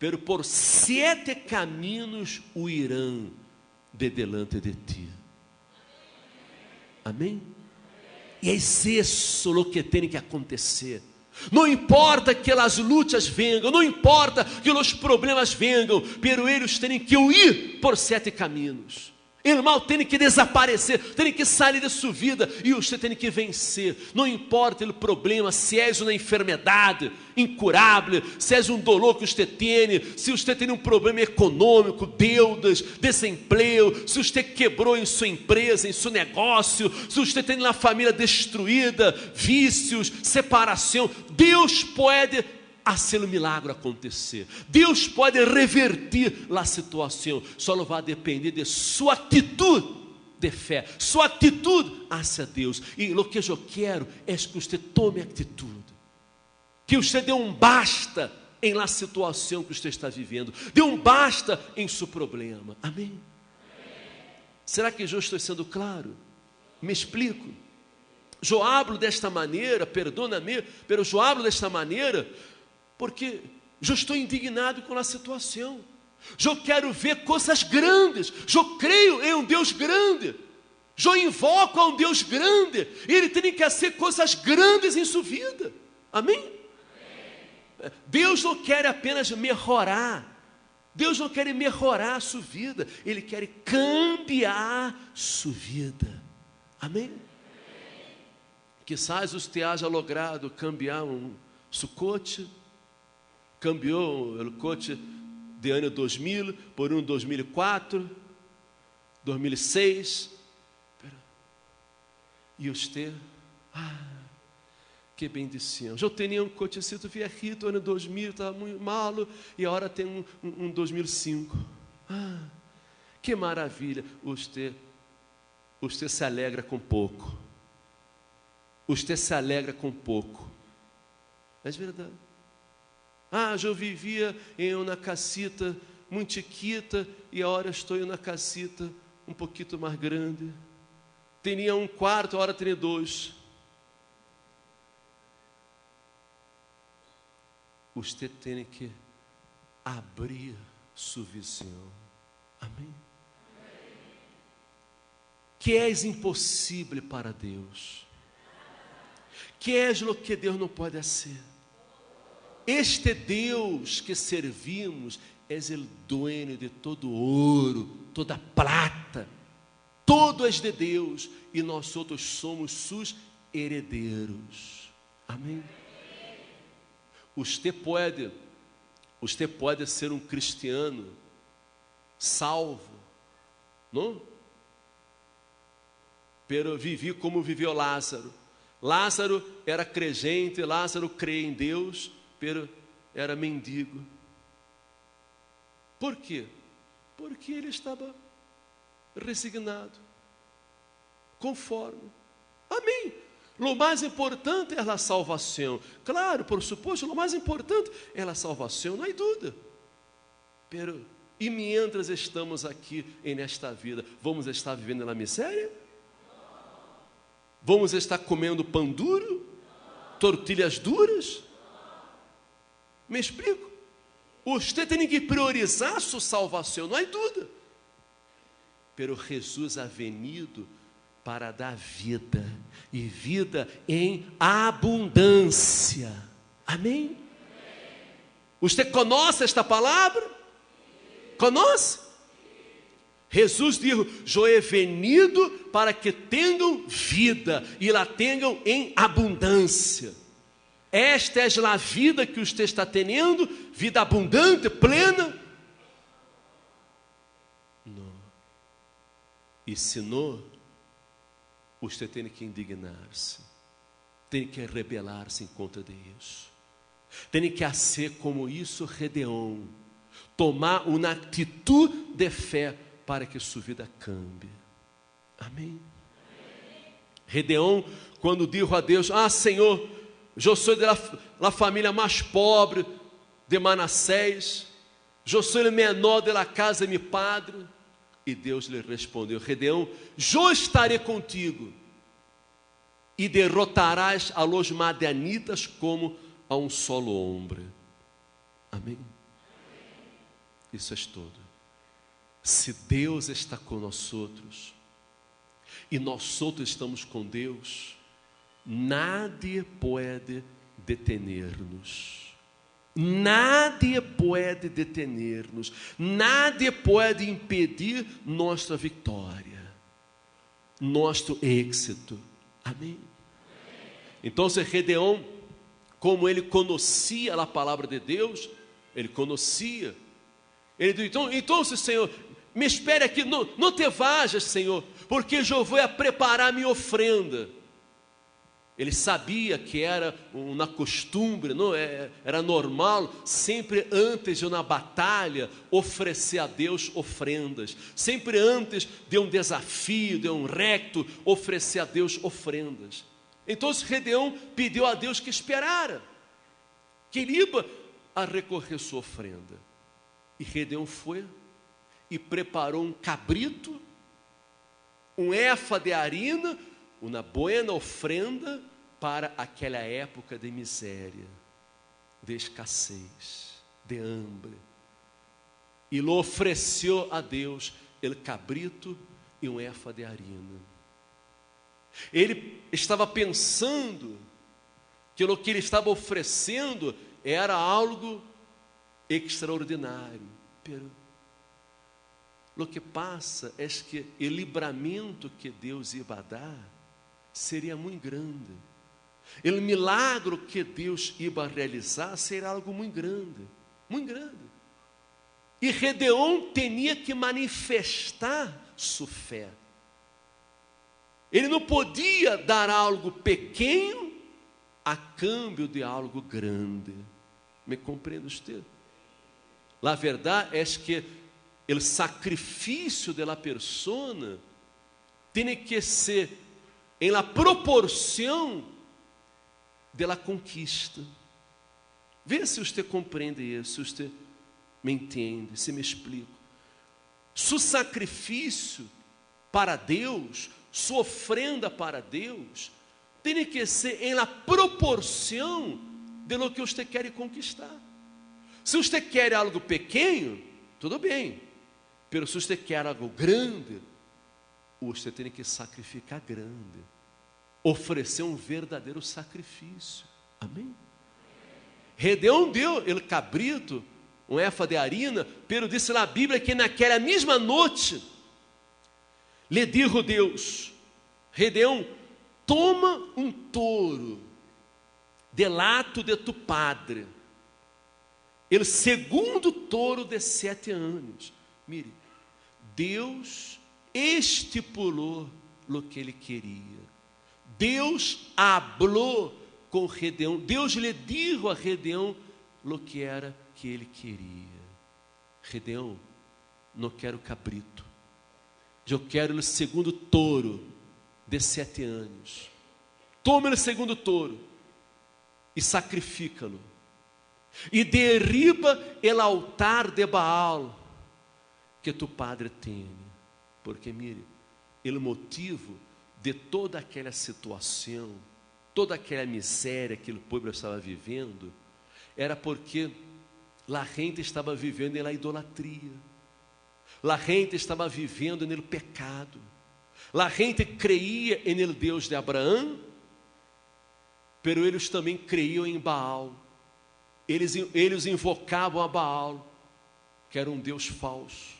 pero por 7 caminhos huirão de delante de ti. Amém? E é isso o que tem que acontecer. Não importa que as lutas venham, não importa que os problemas venham, pero eles têm que huir por 7 caminhos. O mal tem que desaparecer, tem que sair de sua vida e você tem que vencer. Não importa o problema, se és uma enfermidade incurável, se és um dolor que você tem, se você tem um problema econômico, deudas, desemprego, se você quebrou em sua empresa, em seu negócio, se você tem uma família destruída, vícios, separação, Deus pode fazer o milagre acontecer. Deus pode revertir a situação. Só vai depender de sua atitude de fé, sua atitude hacia Deus. E o que eu quero é que você tome atitude, que você dê um basta em la situação que você está vivendo, dê um basta em seu problema. Amém? Será que eu estou sendo claro? Me explico. Eu hablo desta maneira, perdona-me, pero eu hablo desta maneira porque eu estou indignado com a situação. Eu quero ver coisas grandes. Eu creio em um Deus grande. Eu invoco a um Deus grande. Ele tem que fazer coisas grandes em sua vida. Amém? Deus não quer apenas melhorar. Deus não quer melhorar a sua vida. Ele quer cambiar sua vida. Amém? Quizás você haja logrado cambiar um Sucote. Cambiou o coche de ano 2000 por um 2004, 2006. E você, que bendição. Eu tinha um cochecito viejito, ano 2000, estava muito malo, e agora tem um 2005. Que maravilha. Você se alegra com pouco. Você se alegra com pouco. É verdade. Eu vivia em uma casita muito chiquita e agora estou em uma casita um pouquinho mais grande. Tinha um quarto, agora tenho 2. Você tem que abrir sua visão. Amém? Que é impossível para Deus. Que é o que Deus não pode fazer. Este Deus que servimos é o dono de todo ouro, toda prata, todo é de Deus, e nós outros somos seus herdeiros. Amém? Você pode ser um cristiano salvo, não? Pero vivi como viveu Lázaro. Lázaro era crente, Lázaro creia em Deus, pero era mendigo. Por quê? Porque ele estava resignado, conforme. Amém. O mais importante é a salvação. Claro, por suposto, o mais importante é a salvação, não há dúvida. Pero, e mientras estamos aqui nesta vida, vamos estar vivendo na miséria? Vamos estar comendo pão duro? Tortilhas duras? Me explico? Você tem que priorizar sua salvação, não há dúvida. Pero Jesus ha venido para dar vida, e vida em abundância. Amém? Você conhece esta palavra? Conhece? Jesus disse: eu he venido para que tenham vida, e la tenham em abundância. Esta é a vida que você está tendo, vida abundante, plena? Não. E se não, você tem que indignar-se, tem que rebelar-se em contra de isso, tem que fazer como isso Gedeão, tomar uma atitude de fé para que sua vida cambie. Amém? Gedeão, quando disse a Deus: Senhor, eu sou da família mais pobre de Manassés, eu sou o menor da casa de meu padre. E Deus lhe respondeu: Gedeão, eu estarei contigo, e derrotarás a los madianitas como a um solo homem. Amém? Isso é tudo. Se Deus está com nós outros, e nós outros estamos com Deus, nadie pode detener-nos. Nadie pode detener-nos. Nadie pode impedir nossa vitória, nosso êxito. Amém? Então, Gedeão, como ele conhecia a palavra de Deus, ele conhecia. Ele disse, então, Senhor, me espere aqui, não te vajas, Senhor, porque eu vou preparar minha ofrenda. Ele sabia que era uma costumbre, não era normal, sempre antes de uma batalha, oferecer a Deus ofrendas. Sempre antes de um desafio, de um reto, oferecer a Deus ofrendas. Então Gedeão pediu a Deus que esperara, que ele ia a recorrer sua ofrenda. E Gedeão foi e preparou um cabrito, um efa de harina, uma boa ofrenda para aquela época de miséria, de escassez, de hambre. E lo ofereceu a Deus el cabrito e um efa de harina. Ele estava pensando que o que ele estava oferecendo era algo extraordinário. Pero o que passa é que o livramento que Deus ia dar seria muito grande. O milagre que Deus ia realizar seria algo muito grande, muito grande. E Gedeão tinha que manifestar sua fé. Ele não podia dar algo pequeno a câmbio de algo grande. Me compreende você? A verdade é que o sacrifício da persona tem que ser em la proporção da conquista. Vê se você compreende isso, se você me entende, se me explico. Seu sacrifício para Deus, sua ofrenda para Deus, tem que ser em la proporção de lo que você quer conquistar. Se você quer algo pequeno, tudo bem. Pero se você quer algo grande, você tem que sacrificar grande. Oferecer um verdadeiro sacrifício. Amém? Gedeão deu o cabrito, um efa de harina, pero disse na Bíblia que naquela mesma noite, lhe dijo Deus, Gedeão, toma um touro, delato de tu padre, o segundo touro de 7 anos. Mire, Deus estipulou o que ele queria. Deus falou com Gedeão. Deus lhe dijo a Gedeão o que era que ele queria. Gedeão, não quero cabrito. Eu quero o segundo touro de 7 anos. Toma o segundo touro e sacrifica-lo. E derriba o altar de Baal que tu padre tem. Porque, mire, o motivo de toda aquela situação, toda aquela miséria que o povo estava vivendo, era porque a gente estava vivendo na idolatria, a gente estava vivendo no pecado, a gente creia em Deus de Abraão, pero eles também creiam em Baal. Eles invocavam a Baal, que era um Deus falso,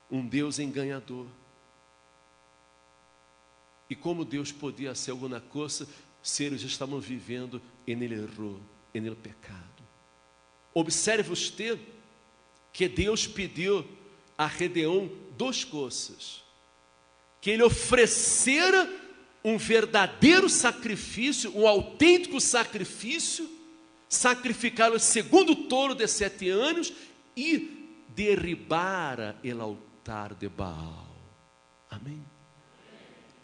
um Deus enganador. E como Deus podia ser alguma coisa se eles estavam vivendo em erro, em pecado? Observe você que Deus pediu a Gedeão 2 coisas: que ele oferecera um verdadeiro sacrifício, um autêntico sacrifício, sacrificar o segundo touro de 7 anos e derribara o altar de Baal. Amém?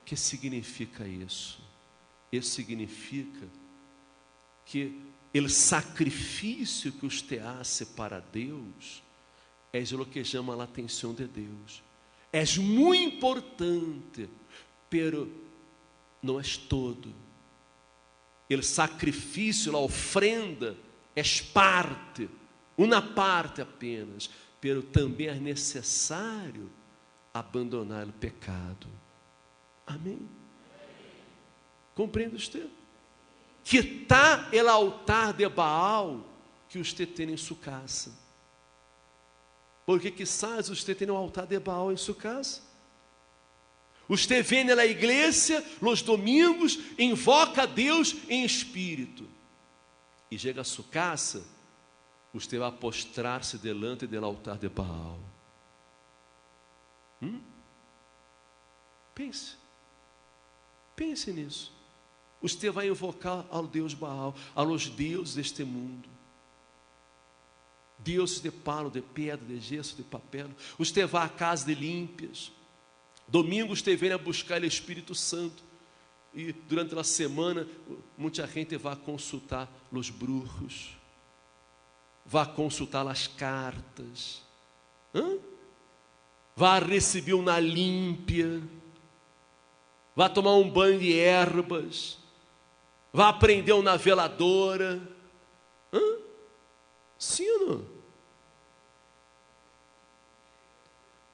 O que significa isso? Isso significa que o sacrifício que você hace para Deus é o que chama a atenção de Deus. É muito importante, pero não é todo. O sacrifício, a ofrenda, é parte, uma parte apenas. pero também é necessário abandonar o pecado. Amém? Compreende você? Quitar o altar de Baal que você tem em sua casa. Porque quizás você tem um altar de Baal em sua casa. Você vem na igreja nos domingos, invoca a Deus em espírito. E chega a sua casa, você vai postrar-se delante do altar de Baal. Pense nisso. Você vai invocar ao Deus Baal, aos deuses deste mundo. Deuses de palo, de pedra, de gesso, de papel. Você vai à casa de límpias. Domingo você vem a buscar o Espírito Santo. E durante a semana, muita gente vai consultar os brujos. Vai consultar as cartas. Vai receber uma límpia. Vai tomar um banho de ervas. Vai aprender uma veladora. Sim ou não?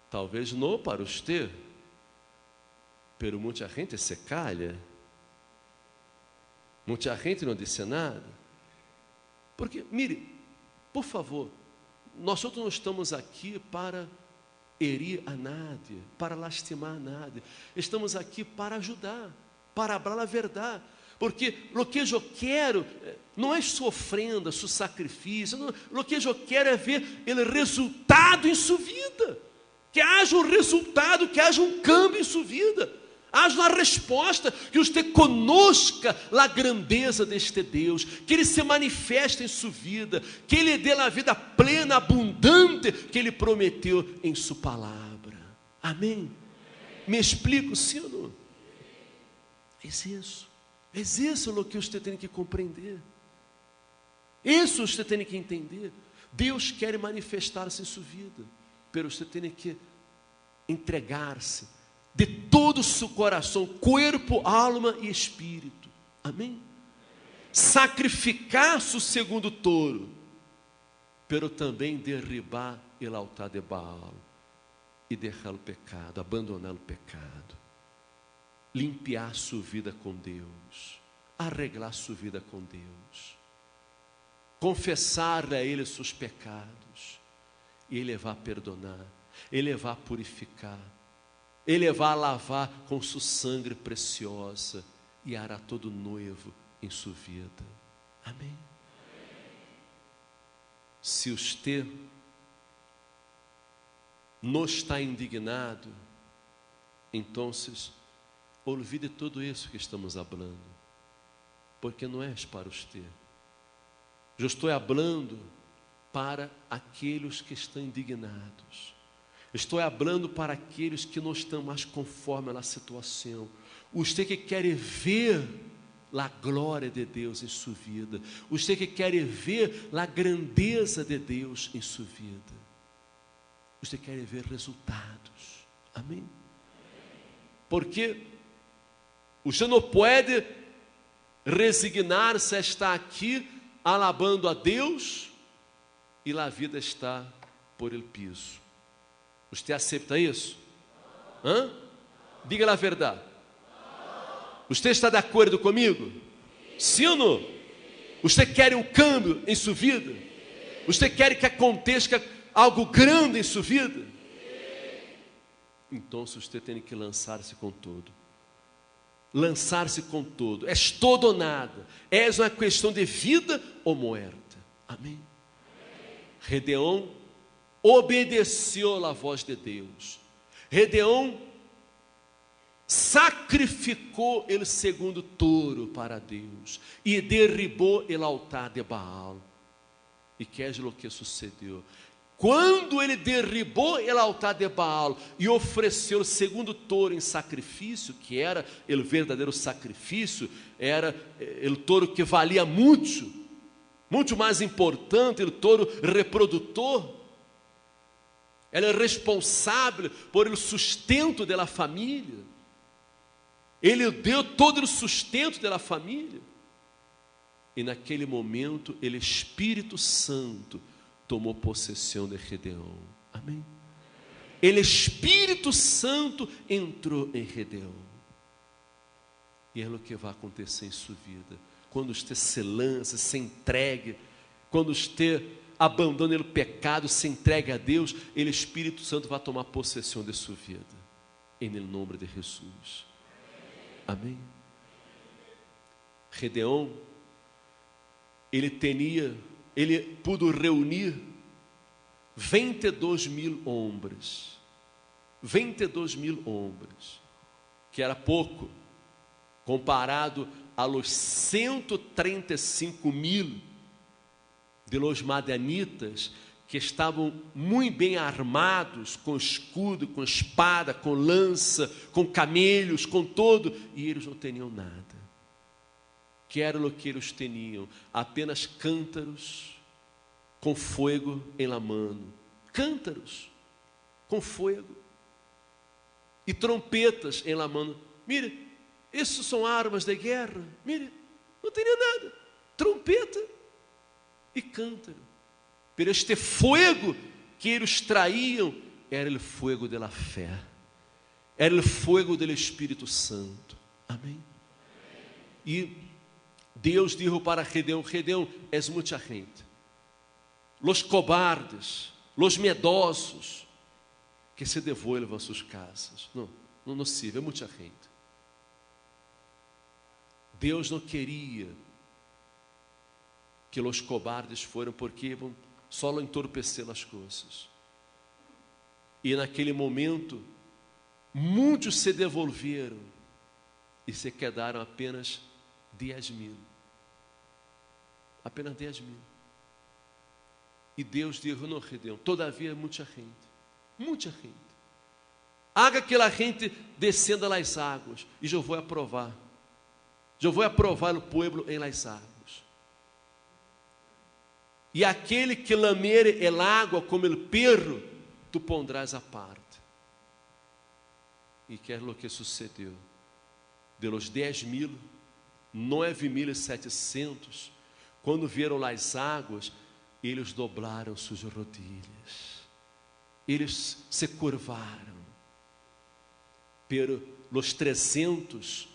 Talvez não para você, pero muita gente se calha. Muita gente não disse nada. Porque, mire, por favor, nós outros não estamos aqui para herir a nadie, para lastimar a nadie. Estamos aqui para ajudar, para falar a verdade. Porque o que eu quero não é sua ofrenda, seu sacrifício. O que eu quero é ver o resultado em sua vida. Que haja um resultado, que haja um câmbio em sua vida. Haja uma resposta, que você conozca a grandeza deste Deus, que Ele se manifeste em sua vida, que Ele dê a vida plena, abundante, que Ele prometeu em sua palavra. Amém? Me explico, sim ou não? É isso. É isso o que você tem que compreender. Isso você tem que entender. Deus quer manifestar-se em sua vida, mas você tem que entregar-se de todo o seu coração, corpo, alma e espírito. Amém? Sacrificar-se segundo o touro, pero também derribar o altar de Baal e deixar o pecado, abandonar o pecado, limpiar sua vida com Deus, arreglar sua vida com Deus, confessar a Ele seus pecados, e Ele vai perdonar, Ele vai purificar, Ele vai lavar com sua sangue preciosa e hará todo noivo em sua vida. Amém? Se você não está indignado, então olvide tudo isso que estamos falando, porque não é para você. Eu estou falando para aqueles que estão indignados. Estou falando para aqueles que não estão mais conforme a situação. Você que quer ver a glória de Deus em sua vida. Você que quer ver a grandeza de Deus em sua vida. Você quer ver resultados. Amém? Porque você não pode resignar-se a estar aqui alabando a Deus e a vida está por el piso. Você aceita isso? Diga a verdade. Você está de acordo comigo? Sim ou não? Você quer um câmbio em sua vida? Você quer que aconteça algo grande em sua vida? Então você tem que lançar-se com tudo. Lançar-se com tudo. És todo ou nada. És uma questão de vida ou morte. Amém? Gedeão obedeceu à voz de Deus. Gedeão sacrificou o segundo touro para Deus e derribou o altar de Baal. E que é o que sucedeu? Quando ele derribou o altar de Baal e ofereceu o segundo touro em sacrifício, que era o verdadeiro sacrifício, era o touro que valia muito mais importante, o touro reprodutor, ele é responsável por o sustento da família, ele deu todo o sustento da família, e naquele momento, o Espírito Santo tomou possessão de Gedeão. Amém? El Espírito Santo entrou em Gedeão. E é o que vai acontecer em sua vida. Quando você se lança, se entregue, quando você abandona o pecado, se entregue a Deus, o Espírito Santo vai tomar possessão de sua vida. Em nome de Jesus. Amém? Gedeão, ele pudo reunir 22.000 homens. 22.000 homens, que era pouco, comparado a los 135.000 de los madianitas, que estavam muito bem armados, com escudo, com espada, com lança, com camelos, com todo, e eles não tinham nada. Que era o que eles tinham? Apenas cântaros com fogo em la mano. Cântaros com fogo. E trompetas em la mano. Mire, isso são armas de guerra. Mire, não tinha nada. Trompeta e cântaro. Pero este fogo que eles traíam era o fogo da fé. Era o fogo do Espírito Santo. Amém? E Deus disse para Gedeão: Gedeão, és muita gente. Los cobardes, los medrosos, que se devolvam às suas casas. Não sirve, é muita gente. Deus não queria que os cobardes foram, porque vão só entorpecer as coisas. E naquele momento, muitos se devolveram e se quedaram apenas 10.000. Apenas 10.000. E Deus disse: não, Gedeão, todavia é muita gente. Muita gente. Haga que a gente descenda las águas, e eu vou aprovar. Eu vou aprovar o povo em las águas. E aquele que lamere el água como el perro, tu pondrás a parte. E que é o que sucedeu? De los 10.000, 9.700, quando vieram as águas, eles dobraram suas rodilhas. Eles se curvaram. Pero los 300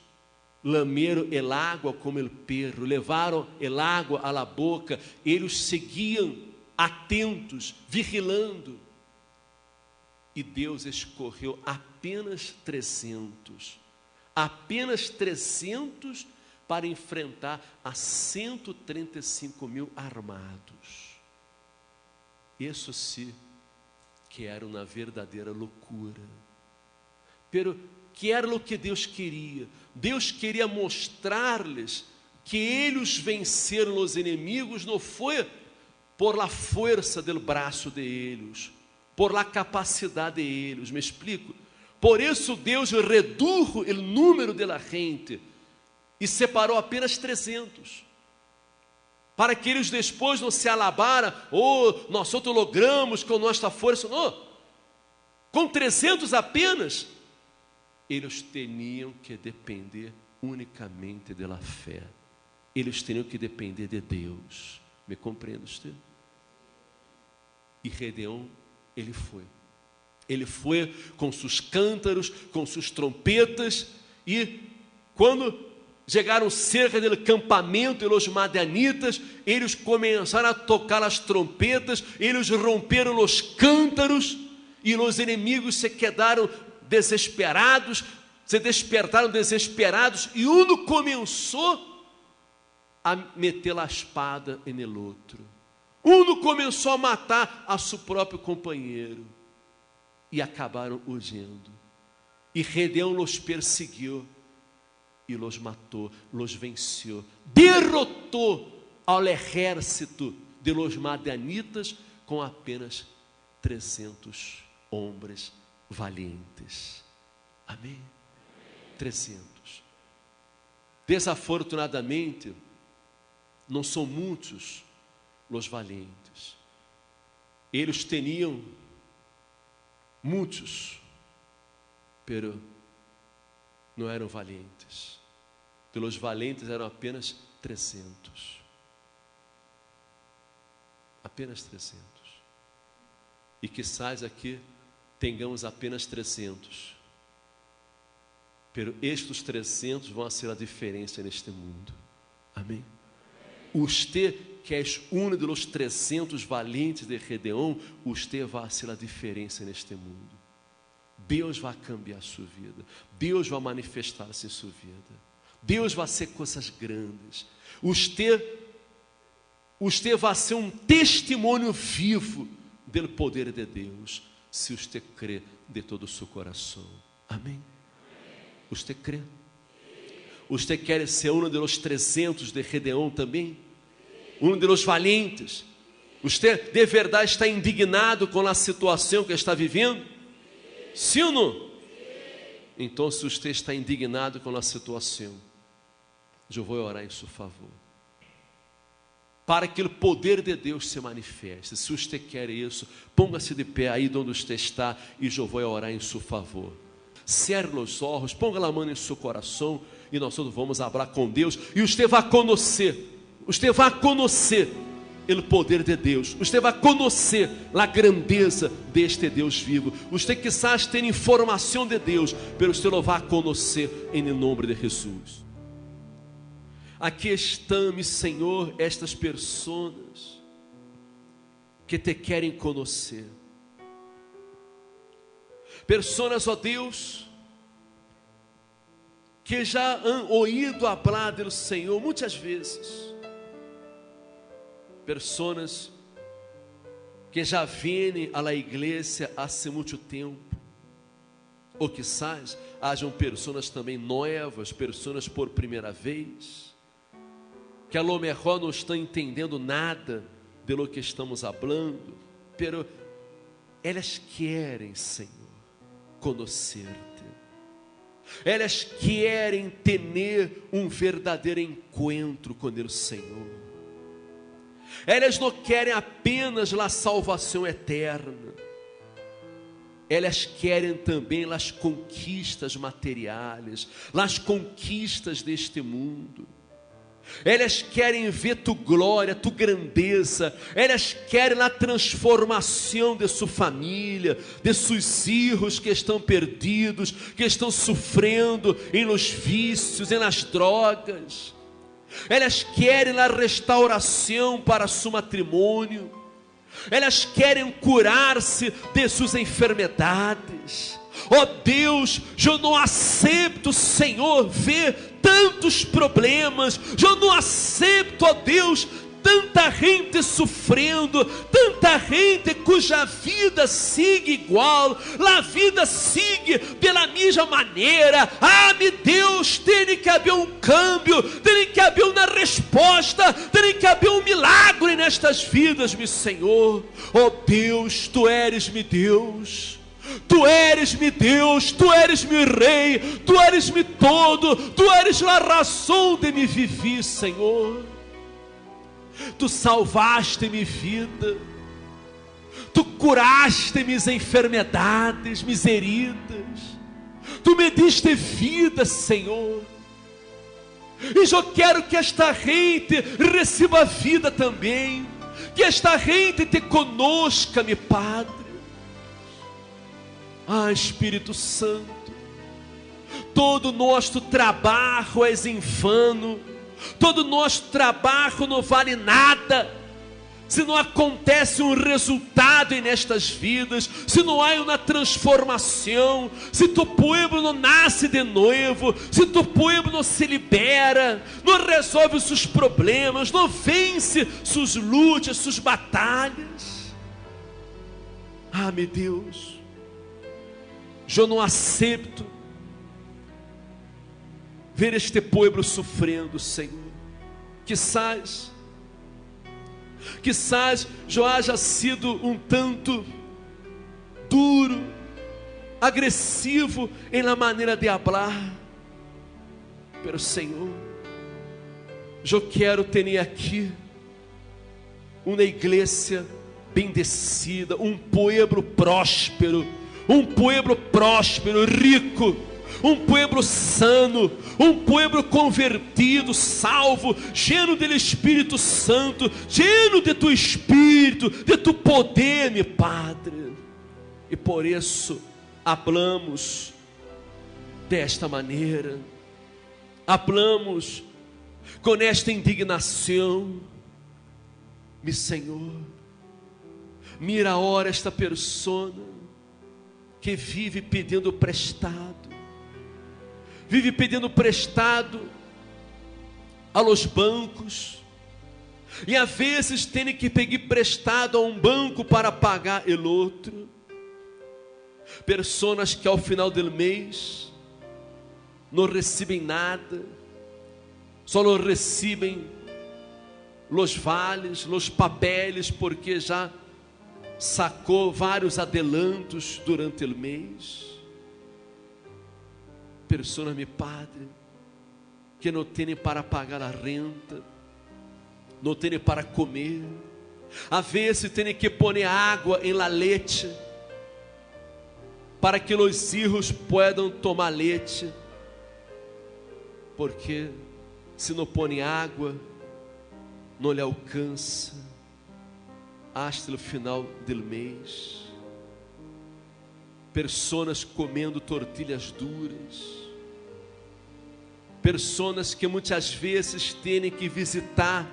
lameram el água como el perro, levaram el água à la boca. Eles seguiam atentos, vigilando. E Deus escorreu apenas 300. Apenas 300 para enfrentar a 135.000 armados. Isso sim que era uma verdadeira loucura. Pero que era o que Deus queria? Deus queria mostrar-lhes que eles venceram os inimigos não foi por la força do braço de eles, por la capacidade de eles. Me explico? Por isso Deus redujo o número de la gente e separou apenas 300. Para que eles depois não se alabaram: nós logramos com nossa força. Não, com 300 apenas, eles tinham que depender unicamente da fé. Eles tinham que depender de Deus. Me compreende você? E Gedeão, ele foi. Ele foi com seus cântaros, com suas trompetas, e quando chegaram cerca do campamento e os madianitas, eles começaram a tocar as trompetas, eles romperam os cântaros, e os inimigos se quedaram desesperados, se despertaram desesperados, e um começou a meter a espada em el outro. Um começou a matar a seu próprio companheiro, e acabaram huyendo. E Gedeão os perseguiu, e los matou, los venceu, derrotou ao exército de los madianitas com apenas 300 homens valientes. Amém? 300. Desafortunadamente, não são muitos os valentes. Eles tinham muitos, pero não eram valentes. Pelos valentes eram apenas 300. Apenas 300. E quizás aqui tenhamos apenas 300. Pero estes 300 vão ser a diferença neste mundo. Amém? Usted, que és um dos 300 valentes de Gedeon, usted vai ser a diferença neste mundo. Deus vai cambiar a sua vida. Deus vai manifestar-se em sua vida. Deus vai ser coisas grandes. Usted vai ser um testemunho vivo do poder de Deus, se usted crê de todo o seu coração. Amém? Usted crê? Usted quer ser um dos 300 de Gedeon também? Um dos valentes? Usted de verdade está indignado com a situação que está vivendo? Sim ou não? Então, se você está indignado com a situação, eu vou orar em seu favor, para que o poder de Deus se manifeste. Se você quer isso, ponga-se de pé aí onde você está, e eu vou orar em seu favor. Cerre os olhos, ponga a mão em seu coração, e nós todos vamos falar com Deus, e você vai conhecer o poder de Deus, você vai conhecer a grandeza deste Deus vivo. Você quizás tem informação de Deus, mas você não vai conhecer em nome de Jesus. Aqui estão, Senhor, estas pessoas que te querem conhecer. Pessoas, ó Deus, que já han ouído falar do Senhor muitas vezes. Pessoas que já vêm à igreja há muito tempo, ou quizás hajam pessoas também novas, pessoas por primeira vez, que a lo mejor não estão entendendo nada de lo que estamos falando, pero elas querem, Senhor, conhecer-te. Elas querem ter um verdadeiro encontro com o Senhor. Elas não querem apenas a salvação eterna, elas querem também as conquistas materiais, as conquistas deste mundo. Elas querem ver tu glória, tu grandeza. Elas querem a transformação de sua família, de seus filhos que estão perdidos, que estão sofrendo em los vícios, em las drogas. Elas querem a restauração para seu matrimônio. Elas querem curar-se de suas enfermidades. Ó Deus, eu não aceito, Senhor, ver tantos problemas. Eu não aceito, ó Deus, tanta gente sofrendo, tanta gente cuja vida sigue igual, a vida sigue pela mesma maneira. Ah, meu Deus, tem que haver um câmbio, tem que haver uma resposta, tem que haver um milagre nestas vidas, meu Senhor. Ó Deus, Tu eres meu Deus. Tu eres meu Deus, Tu eres meu Rei, Tu eres meu todo, Tu eres a razão de me viver, Senhor. Tu salvaste minha vida, Tu curaste minhas enfermidades, minhas heridas, Tu me diste vida, Senhor. E eu quero que esta gente receba vida também, que esta gente te conosca, meu Padre. Ah, Espírito Santo, todo nosso trabalho é em vano, todo nosso trabalho não vale nada, se não acontece um resultado nestas vidas, se não há uma transformação, se tu povo não nasce de novo, se tu povo não se libera, não resolve os seus problemas, não vence suas lutas, suas batalhas. Ah, meu Deus, eu não aceito ver este povo sofrendo, Senhor. Quizás eu haja sido um tanto duro, agressivo em la maneira de falar, pero Senhor, eu quero ter aqui uma igreja bendecida, um povo próspero, rico, um povo sano, um povo convertido, salvo, cheio do Espírito Santo, cheio de tu Espírito, de tu poder, meu Padre. E por isso hablamos desta maneira, hablamos com esta indignação. Mi Senhor, mira ora esta persona que vive pedindo prestado, vive pedindo prestado a los bancos, e às vezes tem que pedir prestado a um banco para pagar el outro. Pessoas que ao final do mês não recebem nada, só não recebem los vales, los papeles, porque já sacou vários adelantos durante o mês. Pessoas, meu Padre, que não têm para pagar a renda, não têm para comer, às vezes têm que pôr água em la leite, para que os filhos possam tomar leite, porque se não põe água, não lhe alcança hasta o final do mês. Pessoas comendo tortilhas duras, pessoas que muitas vezes têm que visitar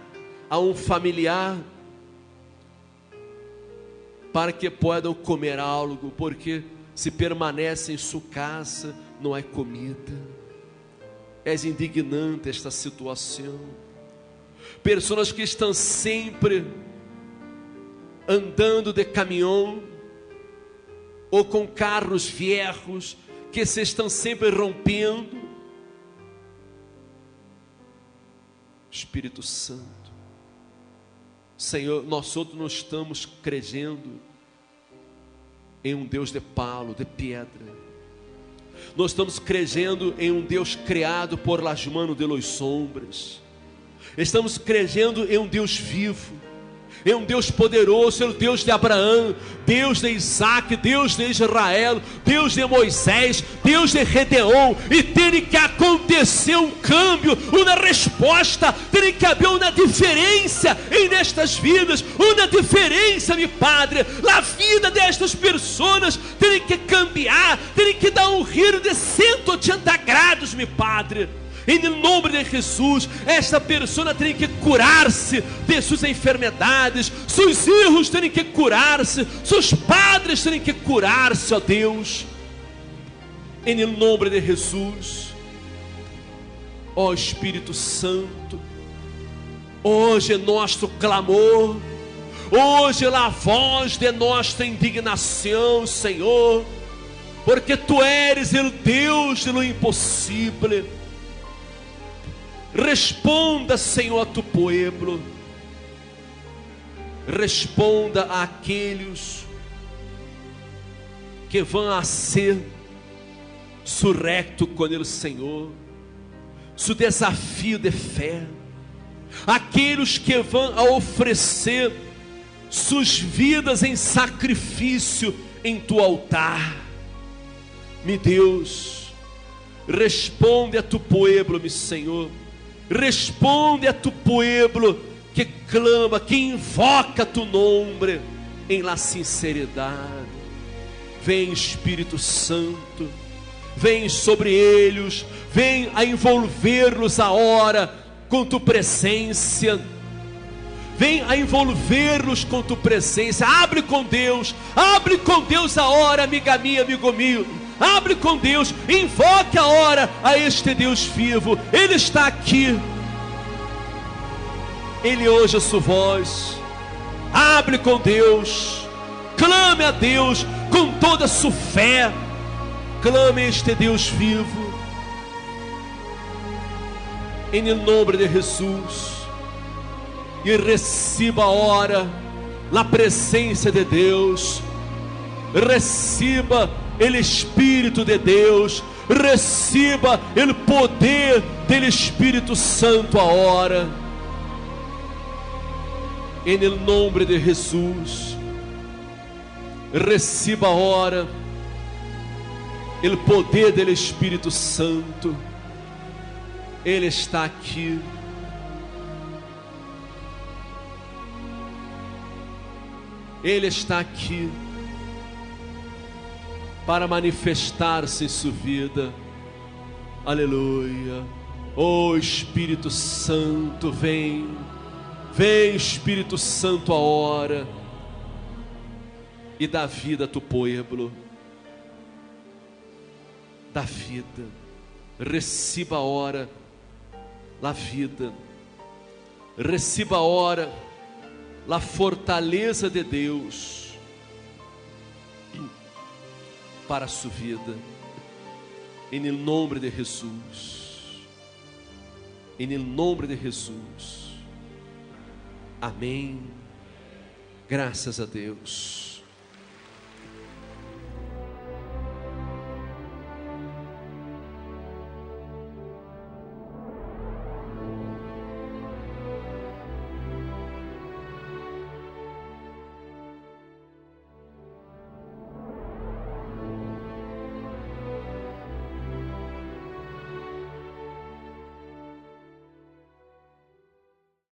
a um familiar para que possam comer algo, porque se permanece em sua casa, não há comida. É indignante esta situação. Pessoas que estão sempre andando de caminhão ou com carros viejos que se estão sempre rompendo. Espírito Santo, Senhor, nós outros não estamos crendo em um Deus de palo, de pedra. Nós estamos crendo em um Deus criado por las manos de los hombres. Estamos crendo em um Deus vivo, em um Deus poderoso, é o Deus de Abraão, Deus de Isaac, Deus de Israel, Deus de Moisés, Deus de Gedeão. E tem que acontecer um câmbio, uma resposta, tem que haver uma diferença em nestas vidas, uma diferença, meu Padre. A vida destas pessoas tem que cambiar, tem que dar um giro de 180 graus, meu Padre. Em nome de Jesus, esta pessoa tem que curar-se de suas enfermidades, seus filhos têm que curar-se, seus padres têm que curar-se, ó Deus. Em nome de Jesus, ó Espírito Santo, hoje é nosso clamor, hoje é a voz de nossa indignação, Senhor, porque Tu eres o Deus do impossível. Responda, Senhor, a tu povo. Responda àqueles que vão a ser surrecto com o Senhor. Seu desafio de fé. Aqueles que vão a oferecer suas vidas em sacrifício em tu altar. Meu Deus, responde a tu povo, meu Senhor. Responde a tu pueblo que clama, que invoca tu nome em la sinceridade. Vem Espírito Santo, vem sobre eles, vem a envolver-los agora com tu presença. Vem a envolver-los com tu presença. Abre com Deus a hora, amiga minha, amigo meu. Abre com Deus, invoque a hora a este Deus vivo. Ele está aqui, Ele ouve a sua voz. Abre com Deus, clame a Deus com toda a sua fé. Clame a este Deus vivo, em nome de Jesus, e receba a hora na presença de Deus. Receba o Espírito de Deus, receba o poder do Espírito Santo agora, em nome de Jesus. Receba agora o poder do Espírito Santo. Ele está aqui. Ele está aqui. para manifestar-se em sua vida. Aleluia. Oh Espírito Santo, vem. Vem Espírito Santo a hora e dá vida a tu povo. Dá vida. Receba a hora a vida. Receba a hora a fortaleza de Deus para a sua vida, em nome de Jesus, em nome de Jesus, amém, graças a Deus.